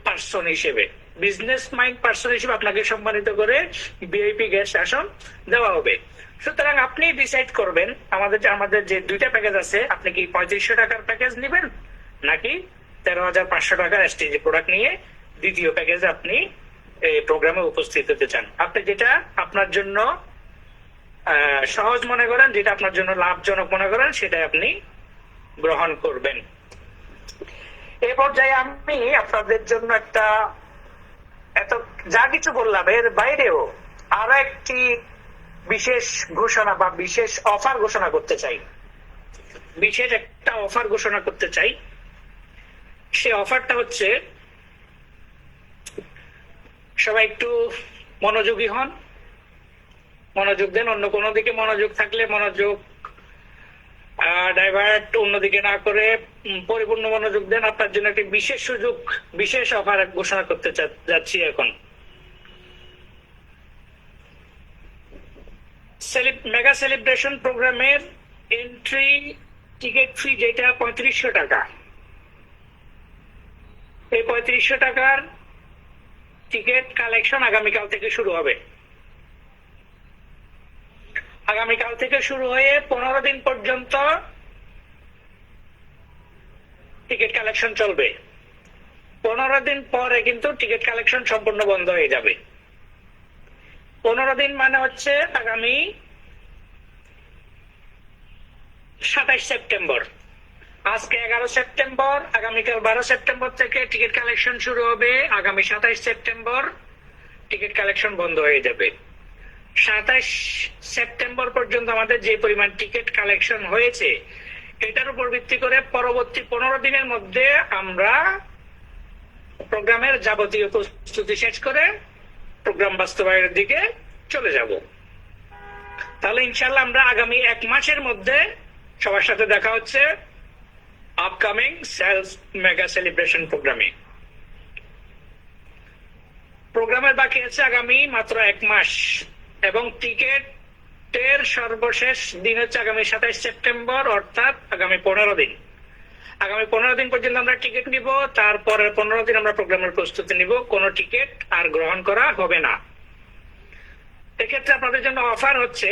পার্সন হিসেবে। বিজনেস মাইন্ড পার্সন হিসেবে আপনাকে সম্মানিত করে ভিআইপি গেস্ট আসন দেওয়া হবে। সুতরাং আপনি ডিসাইড করবেন আমাদের যে দুইটা প্যাকেজ আছে, আপনি কি 3500 টাকার প্যাকেজ নেবেন নাকি 13,500 টাকার এসটিজি প্রোডাক্ট নিয়ে দ্বিতীয় প্যাকেজে আপনি এই প্রোগ্রামে উপস্থিত হতে চান। আপনি যেটা আপনার জন্য সহজ মনে করেন, যেটা আপনার জন্য লাভজনক মনে করেন, সেটা আপনি গ্রহণ করবেন। এ পর্যায়ে আমি আপনাদের জন্য একটা এত যা কিছু বললাম এর বাইরেও আরো একটি বিশেষ ঘোষণা বা বিশেষ অফার ঘোষণা করতে চাই। বিশেষ একটা অফার ঘোষণা করতে চাই। সে অফারটা হচ্ছে, সবাই একটু মনোযোগী হন, মনোযোগ দেন। অন্য কোনো দিকে মনোযোগ থাকলে মনোযোগ ডাইভার্ট অন্যদিকে না করে পরিপূর্ণ মনোযোগ দেন। আপনার জন্য একটি বিশেষ সুযোগ, বিশেষ অফার ঘোষণা করতে যাচ্ছি এখন। মেগা সেলিব্রেশন প্রোগ্রামের এন্ট্রি টিকিট ফি যেটা 3500 টাকা, এই 3500 টাকার টিকিট কালেকশন আগামীকাল থেকে শুরু হবে। আগামীকাল থেকে শুরু হয়ে 15 দিন পর্যন্ত টিকিট কালেকশন চলবে। 15 দিন পরে কিন্তু টিকিট কালেকশন সম্পূর্ণ বন্ধ হয়ে যাবে। 15 দিন মানে হচ্ছে আগামী 27 সেপ্টেম্বর। আজকে 11 সেপ্টেম্বর, আগামীকাল 12 সেপ্টেম্বর থেকে টিকিট কালেকশন শুরু হবে। আগামী 27 সেপ্টেম্বর টিকিট কালেকশন বন্ধ হয়ে যাবে। 27 সেপ্টেম্বর পর্যন্ত আমাদের যে পরিমাণ টিকিট কালেকশন হয়েছে এটার উপর ভিত্তি করে পরবর্তী 15 দিনের মধ্যে আমরা প্রোগ্রামের যাবতীয় প্রস্তুতি শেষ করে প্রোগ্রাম বাস্তবায়নের দিকে চলে যাব। তাহলে ইনশাল্লাহ আমরা আগামী 1 মাসের মধ্যে সবার সাথে দেখা হচ্ছে আপকামিং সেলস মেগা সেলিব্রেশন প্রোগ্রামে। প্রোগ্রামের বাকি আছে আগামী মাত্র 1 মাস এবং টিকিটের সর্বশেষ দিন হচ্ছে আগামী 27 সেপ্টেম্বর, অর্থাৎ আগামী 15 দিন। আগামী 15 দিন পর্যন্ত আমরা টিকিট নিব, তারপরের 15 দিন আমরা প্রোগ্রামের প্রস্তুতি নিব। কোনো টিকিট আর গ্রহণ করা হবে না। এক্ষেত্রে আপনাদের জন্য অফার হচ্ছে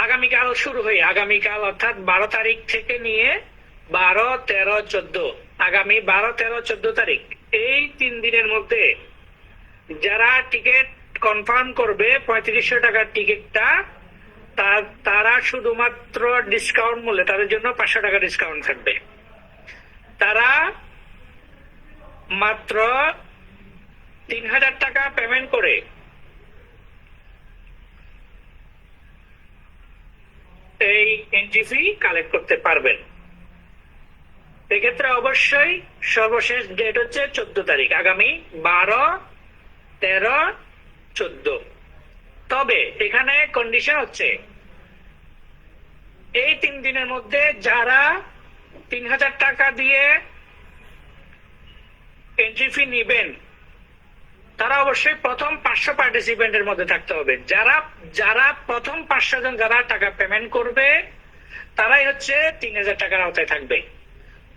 আগামীকাল শুরু হয়ে, আগামীকাল অর্থাৎ 12 তারিখ থেকে নিয়ে 12, 13, 14, আগামী 12, 13, 14 তারিখ এই 3 দিনের মধ্যে যারা টিকিট কনফার্ম করবে 3500 টাকার টিকিটটা, তারা শুধুমাত্র ডিসকাউন্ট মূল্যে, তাদের জন্য 500 টাকা ডিসকাউন্ট থাকবে। তারা মাত্র 3000 টাকা পেমেন্ট করে এই এন্ট্রি ফি কালেক্ট করতে পারবেন। এক্ষেত্রে অবশ্যই সর্বশেষ ডেট হচ্ছে 14 তারিখ, আগামী 12, 13, 14। তবে এখানে কন্ডিশন হচ্ছে এই 3 দিনের মধ্যে যারা 3000 টাকা দিয়ে এন্ট্রি ফি নিবেন তারা অবশ্যই প্রথম 500 পার্টিসিপেন্টের মধ্যে থাকতে হবে। যারা প্রথম 500 জন যারা টাকা পেমেন্ট করবে তারাই হচ্ছে 3000 টাকার আওতায় থাকবে।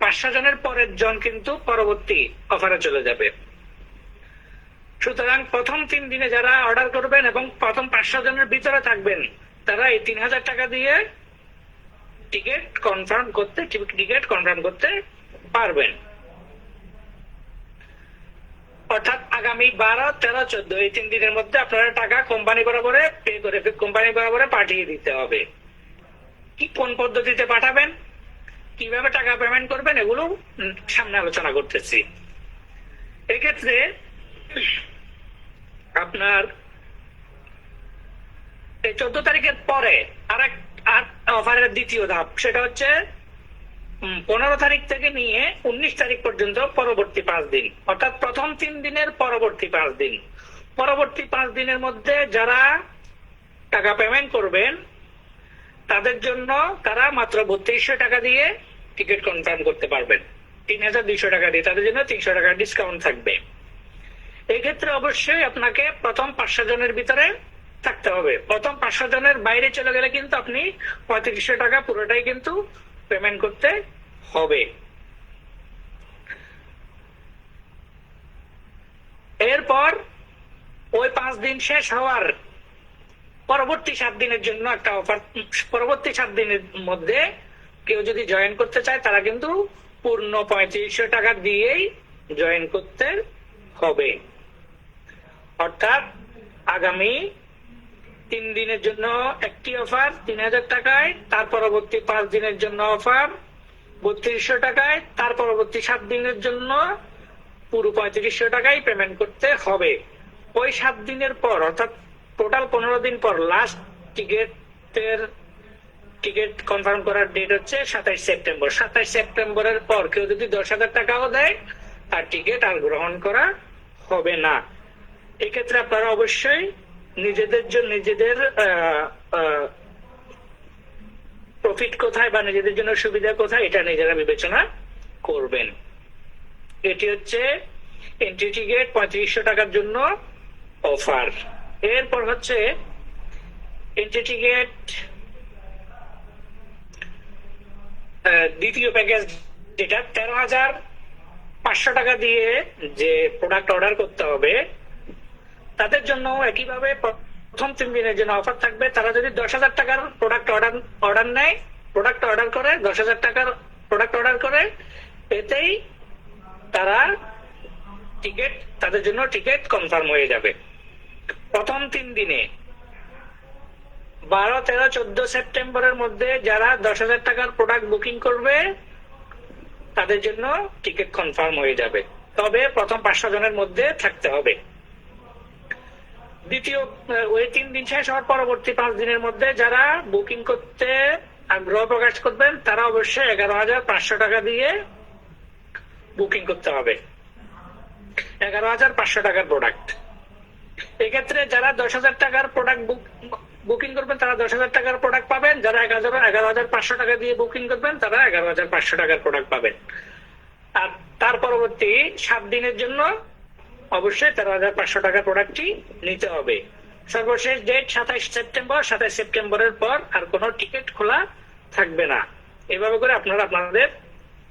500 জনের পরের জন কিন্তু পরবর্তী অফারে চলে যাবে। সুতরাং প্রথম 3 দিনে যারা অর্ডার করবেন এবং প্রথম 500 জনের ভিতরে থাকবেন তারা এই 3000 টাকা দিয়ে টিকিট কনফার্ম করতে পারবেন। অর্থাৎ আগামী 12, 13, 14 এই 3 দিনের মধ্যে আপনারা টাকা কোম্পানি বরাবরে পে করে কোম্পানি বরাবরে পাঠিয়ে দিতে হবে। কি কোন পদ্ধতিতে পাঠাবেন, কিভাবে টাকা পেমেন্ট করবেন, এগুলো সামনে আলোচনা করতেছি। এক্ষেত্রে আপনার এই 14 তারিখের পরে আর অফারের দ্বিতীয় ধাপ, সেটা হচ্ছে 15 তারিখ থেকে নিয়ে 19 তারিখ পর্যন্ত পরবর্তী 5 দিন, অর্থাৎ প্রথম 3 দিনের পরবর্তী 5 দিন। পরবর্তী 5 দিনের মধ্যে যারা টাকা পেমেন্ট করবেন তাদের জন্য তারা মাত্র 3200 টাকা দিয়ে টিকিট কনফার্ম করতে পারবেন। 3200 টাকা দিয়ে তাদের জন্য 300 টাকা ডিসকাউন্ট থাকবে। এই ক্ষেত্রে অবশ্যই আপনাকে প্রথম 500 জনের ভিতরে থাকতে হবে। প্রথম 500 জনের বাইরে চলে গেলে কিন্তু আপনি 3500 টাকা পুরোটাই কিন্তু পেমেন্ট করতে হবে। এরপর ওই 5 দিন শেষ হওয়ার পরবর্তী 7 দিনের জন্য একটা অফার। পরবর্তী 7 দিনের মধ্যে কেউ যদি জয়েন করতে চায় তারা কিন্তু পূর্ণ 3500 টাকা দিয়েই জয়েন করতে হবে। অর্থাৎ আগামী 3 দিনের জন্য একটি অফার 3000 টাকায়, তার পরবর্তী 5 দিনের জন্য অফার 3200 টাকায়, তার পরবর্তী 7 দিনের জন্য পুরো 3500 টাকায় পেমেন্ট করতে হবে। ওই 7 দিনের পর অর্থাৎ টোটাল 15 দিন পর লাস্ট টিকিট কনফার্ম করার ডেট হচ্ছে 27 সেপ্টেম্বর। 27 সেপ্টেম্বরের পর কেউ যদি 10,000 টাকাও দেয় তার টিকিট আর গ্রহণ করা হবে না। এক্ষেত্রে আপনারা অবশ্যই নিজেদের প্রফিট কোথায় বা নিজেদের জন্য সুবিধা কোথায় এটা নিজেরা বিবেচনা করবেন। এটি হচ্ছে এন্ট্রি টিকিট 3500 টাকার জন্য অফার। এরপর হচ্ছে এন্ট্রি টিকিট দ্বিতীয় প্যাকেজ, যেটা 13,500 টাকা দিয়ে যে প্রোডাক্ট অর্ডার করতে হবে তাদের জন্য একইভাবে প্রথম 3 দিনের জন্য অফার থাকবে। তারা যদি 10,000 টাকার প্রোডাক্ট অর্ডার নেয়, প্রোডাক্ট অর্ডার করে 10,000 টাকার প্রোডাক্ট অর্ডার করে, এতেই তারা তাদের জন্য টিকিট কনফার্ম হয়ে যাবে। প্রথম 3 দিনে 12, 13, 14 সেপ্টেম্বরের মধ্যে যারা 10,000 টাকার প্রোডাক্ট বুকিং করবে তাদের জন্য টিকিট কনফার্ম হয়ে যাবে। তবে প্রথম 500 জনের মধ্যে থাকতে হবে। দ্বিতীয় ওই 3 দিন শেষ হওয়ার পরবর্তী 5 দিনের মধ্যে যারা বুকিং করতে আগ্রহ প্রকাশ করবেন তারা অবশ্যই 11,500 টাকা দিয়ে বুকিং করতে হবে। 11,500 টাকার প্রোডাক্ট। এক্ষেত্রে যারা 10,000 টাকার প্রোডাক্ট বুকিং করবেন তারা 10,000 টাকার প্রোডাক্ট পাবেন। যারা 11,500 টাকা দিয়ে বুকিং করবেন তারা 11,500 টাকার প্রোডাক্ট পাবেন। আর তার পরবর্তী 7 দিনের জন্য অবশ্যই 13,500 টাকার প্রোডাক্টটি নিতে হবে। সর্বশেষ ডেট 27 সেপ্টেম্বর। 27 সেপ্টেম্বরের পর আর কোনো টিকিট খোলা থাকবে না। এভাবে করে আপনারা আপনাদের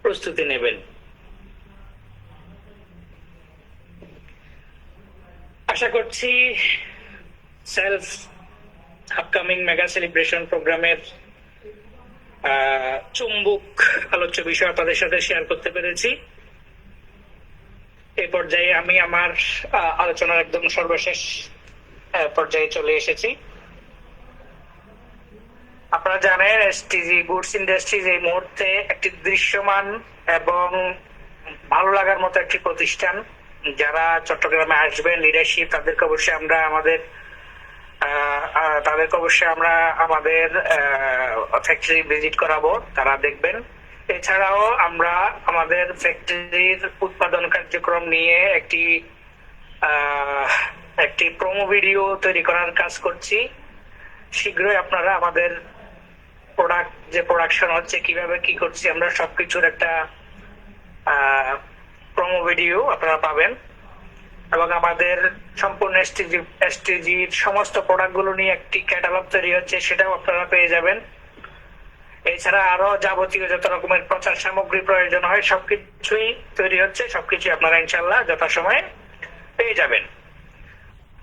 প্রস্তুতি নেবেন। আশা করছি সেলফ আপকামিং মেগা সেলিব্রেশন প্রোগ্রামের চুম্বক আলোচ্য বিষয় আপনাদের সাথে শেয়ার করতে পেরেছি। এই পর্যায়ে আমি আমার আলোচনার একদম সর্বশেষ পর্যায়ে চলে এসেছি। আপনারা জানেন এসটিজি গুডস ইন্ডাস্ট্রিজ এই মুহূর্তে একটি দৃশ্যমান এবং ভালো লাগার মতো একটি প্রতিষ্ঠান। যারা চট্টগ্রামে আসবেন লিডারশিপ তাদেরকে অবশ্যই আমরা আমাদের ফ্যাক্টরি ভিজিট করাবো, তারা দেখবেন। এছাড়াও আমরা আমাদের ফ্যাক্টরির উৎপাদন কার্যক্রম নিয়ে একটি প্রোমো ভিডিও তৈরি করার কাজ করছি। শীঘ্রই আপনারা আমাদের প্রোডাকশন হচ্ছে, কিভাবে কি করছি আমরা সবকিছুর একটা প্রোমো ভিডিও আপনারা পাবেন। এবং আমাদের সম্পূর্ণ এসটিজির সমস্ত প্রোডাক্ট গুলো নিয়ে একটি ক্যাটালগ তৈরি হচ্ছে, সেটাও আপনারা পেয়ে যাবেন। এছাড়া আরো যাবতীয় যত রকমের প্রচার সামগ্রী প্রয়োজন হয় সবকিছুই তৈরি হচ্ছে, সবকিছু আপনারা ইনশাল্লাহ যথাসময়ে পেয়ে যাবেন।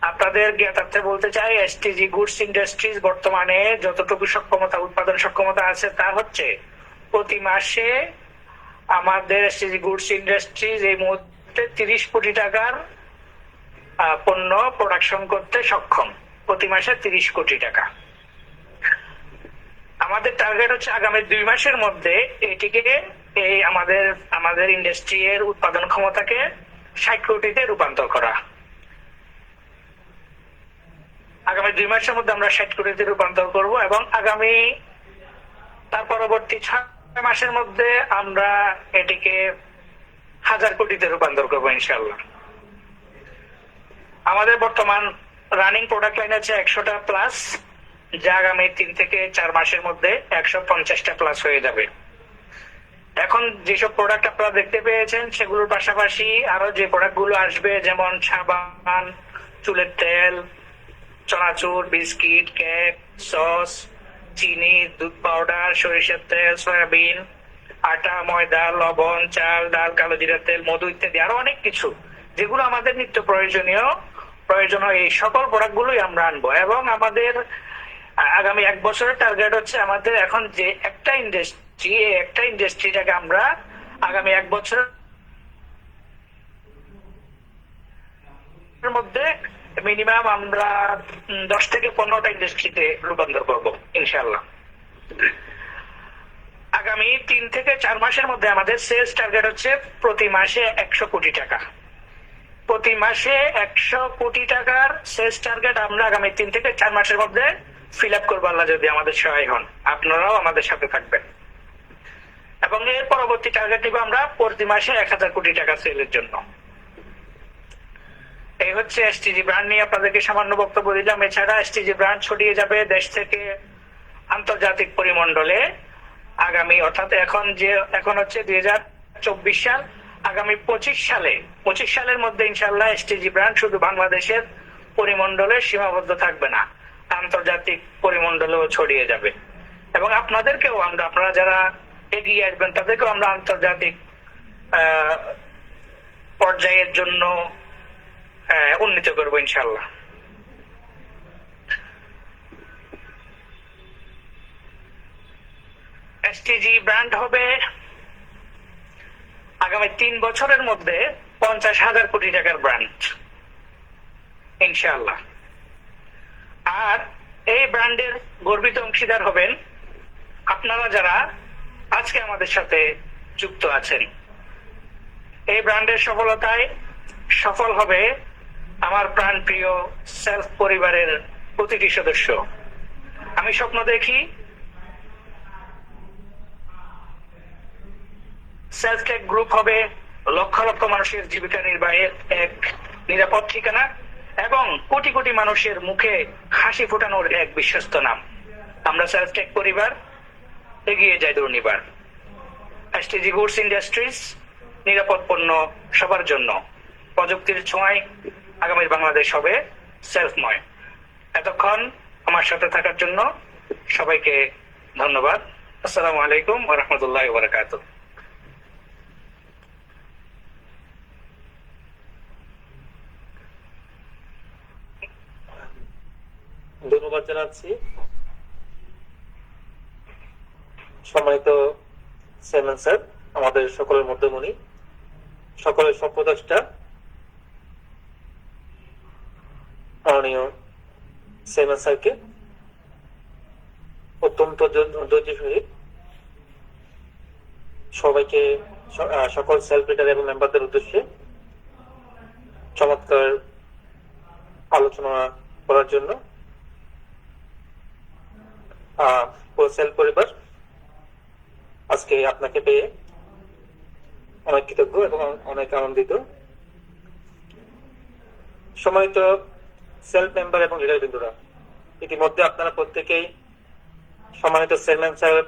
আপনাদের জ্ঞাতার্থে বলতে চাই এসটিজি গুডস ইন্ডাস্ট্রিজ বর্তমানে যতটুকু উৎপাদন সক্ষমতা আছে তা হচ্ছে প্রতি মাসে আমাদের এসটিজি গুডস ইন্ডাস্ট্রিজ এই মুহূর্তে 30 কোটি টাকার পণ্য প্রোডাকশন করতে সক্ষম। প্রতি মাসে 30 কোটি টাকা। আমাদের টার্গেট হচ্ছে আগামী 2 মাসের মধ্যে এটিকে আমাদের ইন্ডাস্ট্রি এর উৎপাদন ক্ষমতাকে 60 কোটিতে রূপান্তর করা। আগামী 2 মাসের মধ্যে আমরা 60 কোটিতে রূপান্তর করব এবং তার পরবর্তী মাসের মধ্যে আমরা এটিকে 1000 কোটিতে রূপান্তর করবো ইনশাল্লাহ। আমাদের বর্তমান রানিং প্রোডাক্ট লাইন আছে 100টা প্লাস, যা আগামী 3 থেকে 4 মাসের মধ্যে 150টা প্লাস হয়ে যাবে। এখন যেসব প্রোডাক্ট আপনারা দেখতে পেয়েছেন সেগুলোর পাশাপাশি আরো যে প্রোডাক্ট গুলো আসবে, যেমন সাবান, চুলের তেল, চনাচুর, বিস্কিট, কেক, সস, চিনি, দুধ পাউডার, সরিষার তেল, সয়াবিন, আটা, ময়দা, লবণ, চাল, ডাল, কালো জিরার তেল, মধু ইত্যাদি আরো অনেক কিছু, যেগুলো আমাদের নিত্য প্রয়োজন হয়, এই সকল প্রোডাক্ট গুলোই আমরা আনবো। এবং আমাদের আগামী 1 বছরের টার্গেট হচ্ছে আমাদের এখন যে একটা ইন্ডাস্ট্রি, এই একটা ইন্ডাস্ট্রিটাকে আমরা আগামী 1 বছরের মধ্যে মিনিমাম আমরা 10 থেকে 15টা ইন্ডাস্ট্রিতে রূপান্তর করব ইনশাল্লাহ। আগামী 3 থেকে 4 মাসের মধ্যে আমাদের সেলস টার্গেট হচ্ছে প্রতি মাসে 100 কোটি টাকা। প্রতি মাসে 100 কোটি টাকার সেলস টার্গেট আমরা আগামী 3 থেকে 4 মাসের মধ্যে ফিল আপ করবো, আল্লাহ যদি আমাদের সহায় হন। আপনারাও আমাদের সাথে থাকবেন। এবং এর পরবর্তী টার্গেট নিব আমরা প্রতি মাসে 1000 কোটি টাকা সেলের জন্য। এই হচ্ছে এসটিজি ব্র্যান্ড নিয়ে আপনাদেরকে সামান্য বক্তব্য দিলাম। এছাড়া এসটিজি ব্র্যান্ড ছড়িয়ে যাবে দেশ থেকে আন্তর্জাতিক পরিমণ্ডলে আগামী, অর্থাৎ এখন হচ্ছে 2024 সাল, আগামী 25 সালের মধ্যে ইনশাল্লাহ এসটিজি ব্র্যান্ড শুধু বাংলাদেশের পরিমণ্ডলে সীমাবদ্ধ থাকবে না, আন্তর্জাতিক পরিমণ্ডলেও ছড়িয়ে যাবে। এবং আপনাদেরকেও আপনারা যারা এগিয়ে আসবেন তাদেরকেও আমরা আন্তর্জাতিক পর্যায়ের জন্য উন্নীত করবো ইনশাল্লাহ। এসটিজি ব্র্যান্ড হবে আগামী 3 বছরের মধ্যে 50,000 কোটি টাকার ব্র্যান্ড ইনশাল্লাহ। আর এই ব্র্যান্ডের গর্বিত অংশীদার হবেন আপনারা যারা আজকে আমাদের সাথে যুক্ত আছেন। এই ব্র্যান্ডের সফলতায় সফল হবে আমার প্রাণপ্রিয় সেলফ পরিবারের প্রতিটি সদস্য। আমি স্বপ্ন দেখি সেলফ টেক গ্রুপ হবে লক্ষ লক্ষ মানুষের জীবিকা নির্বাহের এক নিরাপদ ঠিকানা এবং কোটি কোটি মানুষের মুখে হাসি ফোটানোর এক বিশ্বস্ত নাম। আমরা সেলফ টেক পরিবার, এগিয়ে যাই দুর্নিবার। এসটিজি গুডস ইন্ডাস্ট্রিজ, নিরাপদ পণ্য সবার জন্য। প্রযুক্তির ছোঁয়ায় আগামীর বাংলাদেশ হবে সেলফময়। এতক্ষণ আমার সাথে থাকার জন্য সবাইকে ধন্যবাদ। আসসালামু আলাইকুম ওয়া রাহমাতুল্লাহি ওয়া বারাকাতুহু। ধন্যবাদ জানাচ্ছি সম্মানিত চেয়ারম্যান স্যার, আমাদের সকলের মধ্যমণি, সকলের সম্পদষ্টা মাননীয় চেয়ারম্যান স্যারকে অত্যন্ত ধৈর্য সহিত সবাইকে, সকল সেলফ লিডার এবং মেম্বারদের উদ্দেশ্যে চমৎকার আলোচনা করার জন্য সেলফ পরিবার আজকে আপনাকে পেয়ে অনেক কৃতজ্ঞ এবং অনেক আনন্দিত। সম্মানিত সেলফ মেম্বার এবং লিডার বৃন্দরা, ইতিমধ্যে আপনারা প্রত্যেকেই সম্মানিত চেয়ারম্যান স্যারের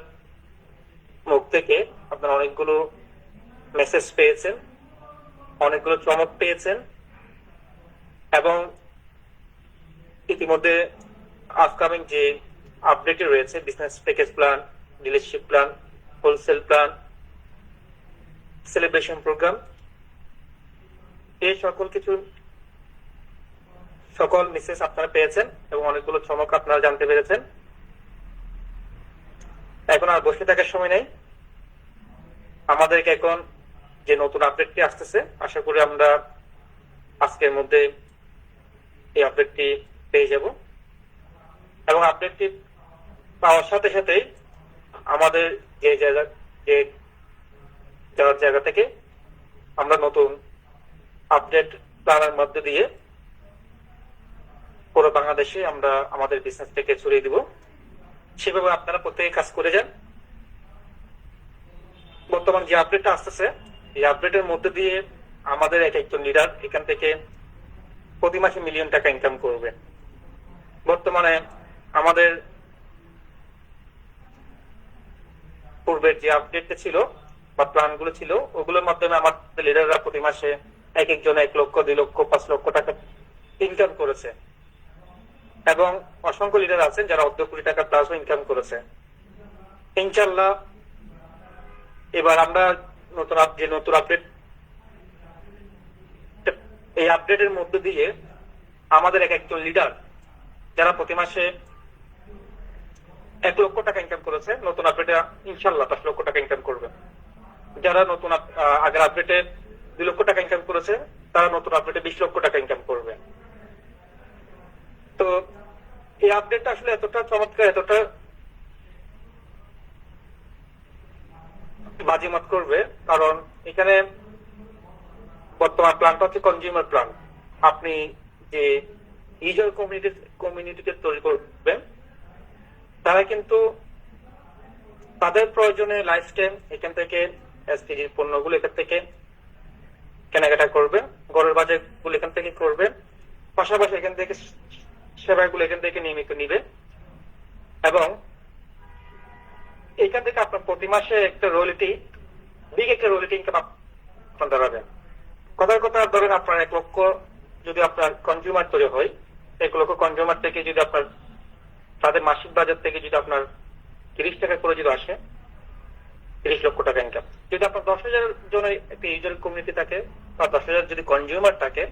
মুখ থেকে আপনারা অনেকগুলো মেসেজ পেয়েছেন, অনেকগুলো চমক পেয়েছেন এবং ইতিমধ্যে আপকামিং যে আপডেট রয়েছে, business package plan, dealership plan, wholesale plan, celebration program, এই সকল মেসেজ আপনারা পেয়েছেন এবং অনেকগুলো চমক আপনারা জানতে পেরেছেন। এখন আর বসে থাকার সময় নেই, আমাদেরকে এখন যে নতুন আপডেটটি আসতেছে, আশা করি আমরা আজকের মধ্যে এই আপডেটটি পেয়ে যাব এবং আপডেটটি পাওয়ার সাথে সাথেই আমাদের যে জায়গা থেকে আমরা নতুন আপডেট প্ল্যানের মধ্যে দিয়ে পুরো বাংলাদেশে আমরা আমাদের বিজনেসটাকে ছড়িয়ে দিব। সেভাবে আপনারা প্রত্যেকে কাজ করে যান। বর্তমান যে আপডেটটা আসতেছে এই আপডেটের মধ্যে দিয়ে আমাদের এক একজন লিডার এখান থেকে প্রতি মাসে মিলিয়ন টাকা ইনকাম করবে। বর্তমানে আমাদের পূর্বের যে আপডেটটা ছিল বা প্ল্যান গুলো ছিল ওগুলোর মাধ্যমে আমাদের লিডাররা প্রতি মাসে এক একজন 1 লক্ষ 2 লক্ষ 5 লক্ষ টাকা ইনকাম করেছে এবং অসংখ্য লিডার আছেন যারা অর্ধ কোটি টাকা প্লাস ইনকাম করেছে। ইনশাল্লাহ এবার আমরা নতুন আপডেট, এই আপডেটের মধ্যে দিয়ে আমাদের এক একজন লিডার যারা প্রতি মাসে 1 লক্ষ টাকা ইনকাম করেছে নতুন আপডেটে ইনশাল্লাহ 10 লক্ষ টাকা ইনকাম করবে। যারা নতুন আগের আপডেটে 2 লক্ষ টাকা ইনকাম করেছে তারা নতুন আপডেটে 20 লক্ষ টাকা ইনকাম করবে। তো এই আপডেটটা আসলে এতটা চমৎকার, এতটা বাজিমাত করবে, কারণ এখানে বর্তমান প্ল্যানটা হচ্ছে কনজিউমার প্ল্যান। আপনি যে ইউজার কমিউনিটিকে তৈরি করবেন তারা কিন্তু তাদের প্রয়োজনে লাইফস্টাইল এখান থেকে এসপিজির পণ্যগুলো এখান থেকে কেনাকাটা করবে, ঘরের বাজারগুলো এখান থেকে করবে, পাশাপাশি এখান থেকে সেবাগুলো এখান থেকে নিয়মিত নিবে এবং এখান থেকে আপনার প্রতি মাসে একটা রয়্যালটি, বিগ একটা রয়্যালটি ইনকাম আপনার দাঁড়াবেন। কথার কথা ধরেন আপনার 1 লক্ষ যদি আপনার কনজিউমার তৈরি হয়, 1 লক্ষ কনজিউমার থেকে যদি আপনার তাদের মাসিক বাজার থেকে যদি আপনার 30 টাকা করে যদি আসে 30 লক্ষ টাকা ইনকাম। যদি আপনার 10,000 জনের একটা ইউজার কমিউনিটি থাকে বা 10,000 যদি কনজিউমার থাকে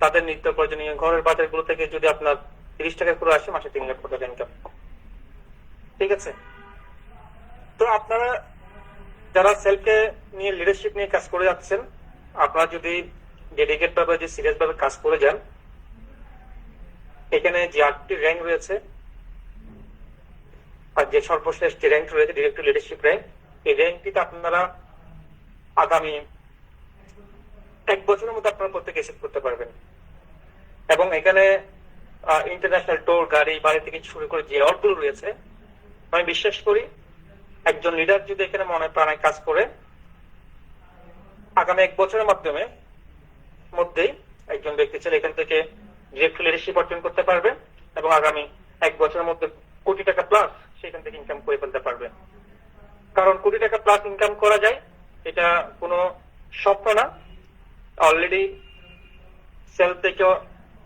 তাদের নিত্য প্রয়োজনীয় ঘরের বাজারগুলো থেকে যদি আপনার 30 টাকা করে আসে মাসে 3 লক্ষ টাকা ইনকাম। ঠিক আছে? তো আপনারা যারা সেলফকে নিয়ে লিডারশিপ নিয়ে কাজ করে যাচ্ছেন, আপনারা যদি ডেডিকেট ভাবে যে সিরিয়াস ভাবে কাজ করে যান, এখানে যে 8টি র্যাঙ্ক রয়েছে আর যে সর্বশেষ যে র্যাঙ্ক রয়েছে ডিরেক্টর লিডারশিপ র্যাঙ্ক, এই র্যাঙ্কটিতে আপনারা আগামী 1 বছরের মধ্যে আপনারা প্রত্যেকে অ্যাচিভ করতে পারবেন। এবং এখানে ইন্টারন্যাশনাল টোর, গাড়ি বাড়ি থেকে শুরু করে যে অর্ডগুলো রয়েছে, আমি বিশ্বাস করি একজন লিডার যদি এখানে মনে প্রাণে কাজ করে আগামী 1 বছরের মধ্যেই একজন ব্যক্তি ছেলে এখান থেকে ডিরেক্টর লিডারশিপ অর্জন করতে পারবে এবং আগামী 1 বছরের মধ্যে কোটি টাকা প্লাস সেখান থেকে ইনকাম করে ফেলতে পারবে। কারণ কোটি টাকা প্লাস ইনকাম করা যায় এটা কোনো স্বপ্ন না, অলরেডি সেলফ থেকে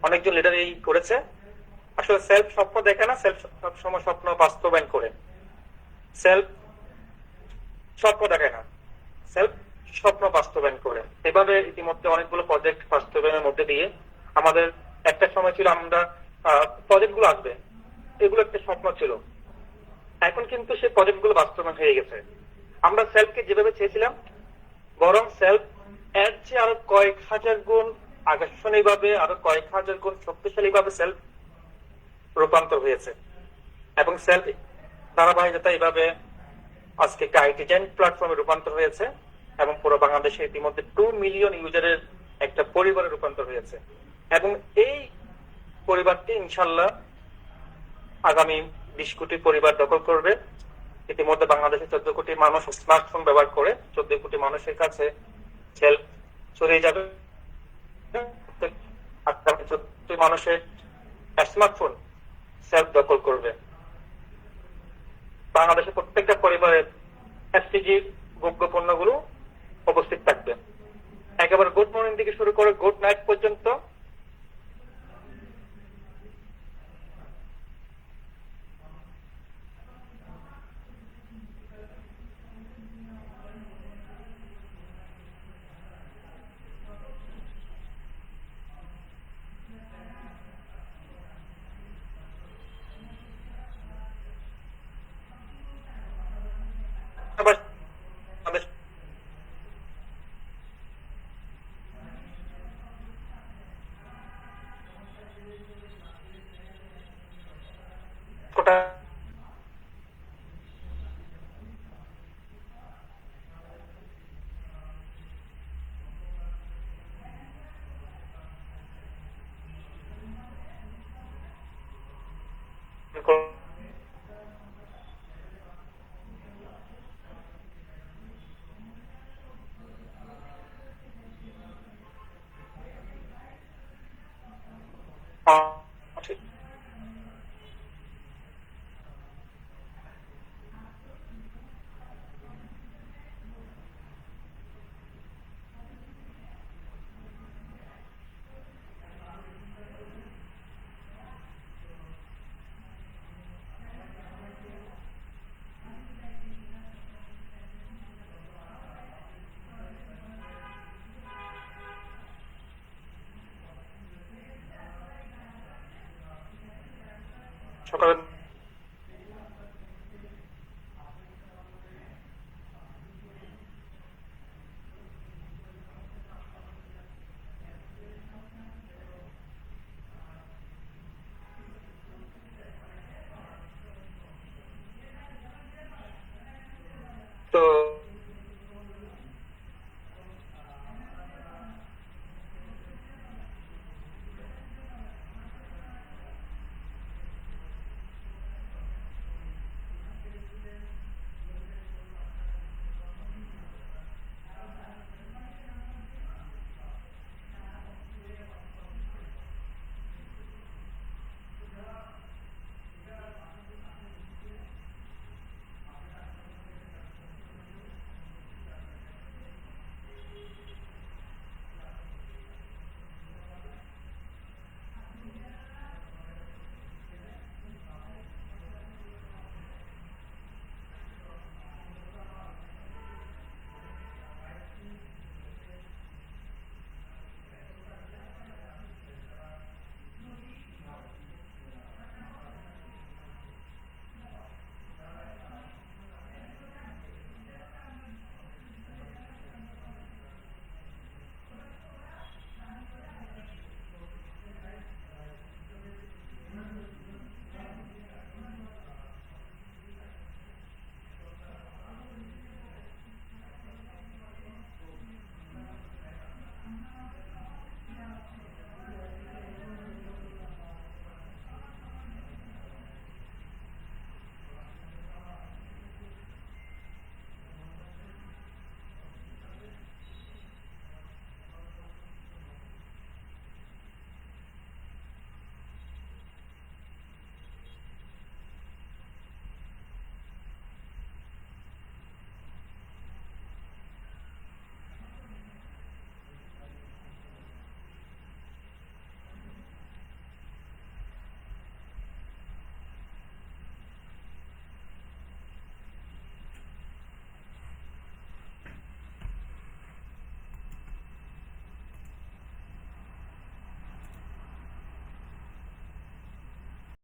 অনেকজন লিডার এই করেছে। আসলে সেলফ স্বপ্ন দেখে না, সেলফ সবসময় স্বপ্ন বাস্তবায়ন করে। সেলফ স্বপ্ন দেখে না, সেলফ স্বপ্ন বাস্তবায়ন করে। এভাবে ইতিমধ্যে অনেকগুলো প্রজেক্ট বাস্তবায়নের মধ্যে দিয়ে আমাদের একটা সময় ছিল আমরা প্রজেক্ট গুলো আসবে, এগুলো একটা স্বপ্ন ছিল, এখন কিন্তু সেই প্রজেক্ট গুলো বাস্তবায়ন হয়ে গেছে। আমরা সেলফকে যেভাবে চেয়েছিলাম বরং সেলফ এর চেয়ে আরো কয়েক হাজার গুণ আকর্ষণীয় ভাবে, আরো কয়েক হাজার গুণ শক্তিশালী ভাবে সেলফ রূপান্তর হয়েছে এবং সেলফ ধারাবাহিকতা এইভাবে আজকে একটা আইটি জেন্ট প্ল্যাটফর্মে রূপান্তর হয়েছে এবং পুরো বাংলাদেশে ইতিমধ্যে 2 মিলিয়ন ইউজারের একটা পরিবারে রূপান্তর হয়েছে এবং এই পরিবারটি ইনশাল্লাহ আগামী 20 কোটি পরিবার দখল করবে। ইতিমধ্যে বাংলাদেশে 14 কোটি মানুষ স্মার্টফোন ব্যবহার করে, 14 কোটি মানুষের কাছে সেলফ ছড়িয়ে যাবে। মানুষের স্মার্টফোন সেলফ দখল করবে। বাংলাদেশের প্রত্যেকটা পরিবারের এসপিজি যোগ্য পণ্যগুলো উপস্থিত থাকবে, একেবারে গুড মর্নিং থেকে শুরু করে গুড নাইট পর্যন্ত। সকালে তো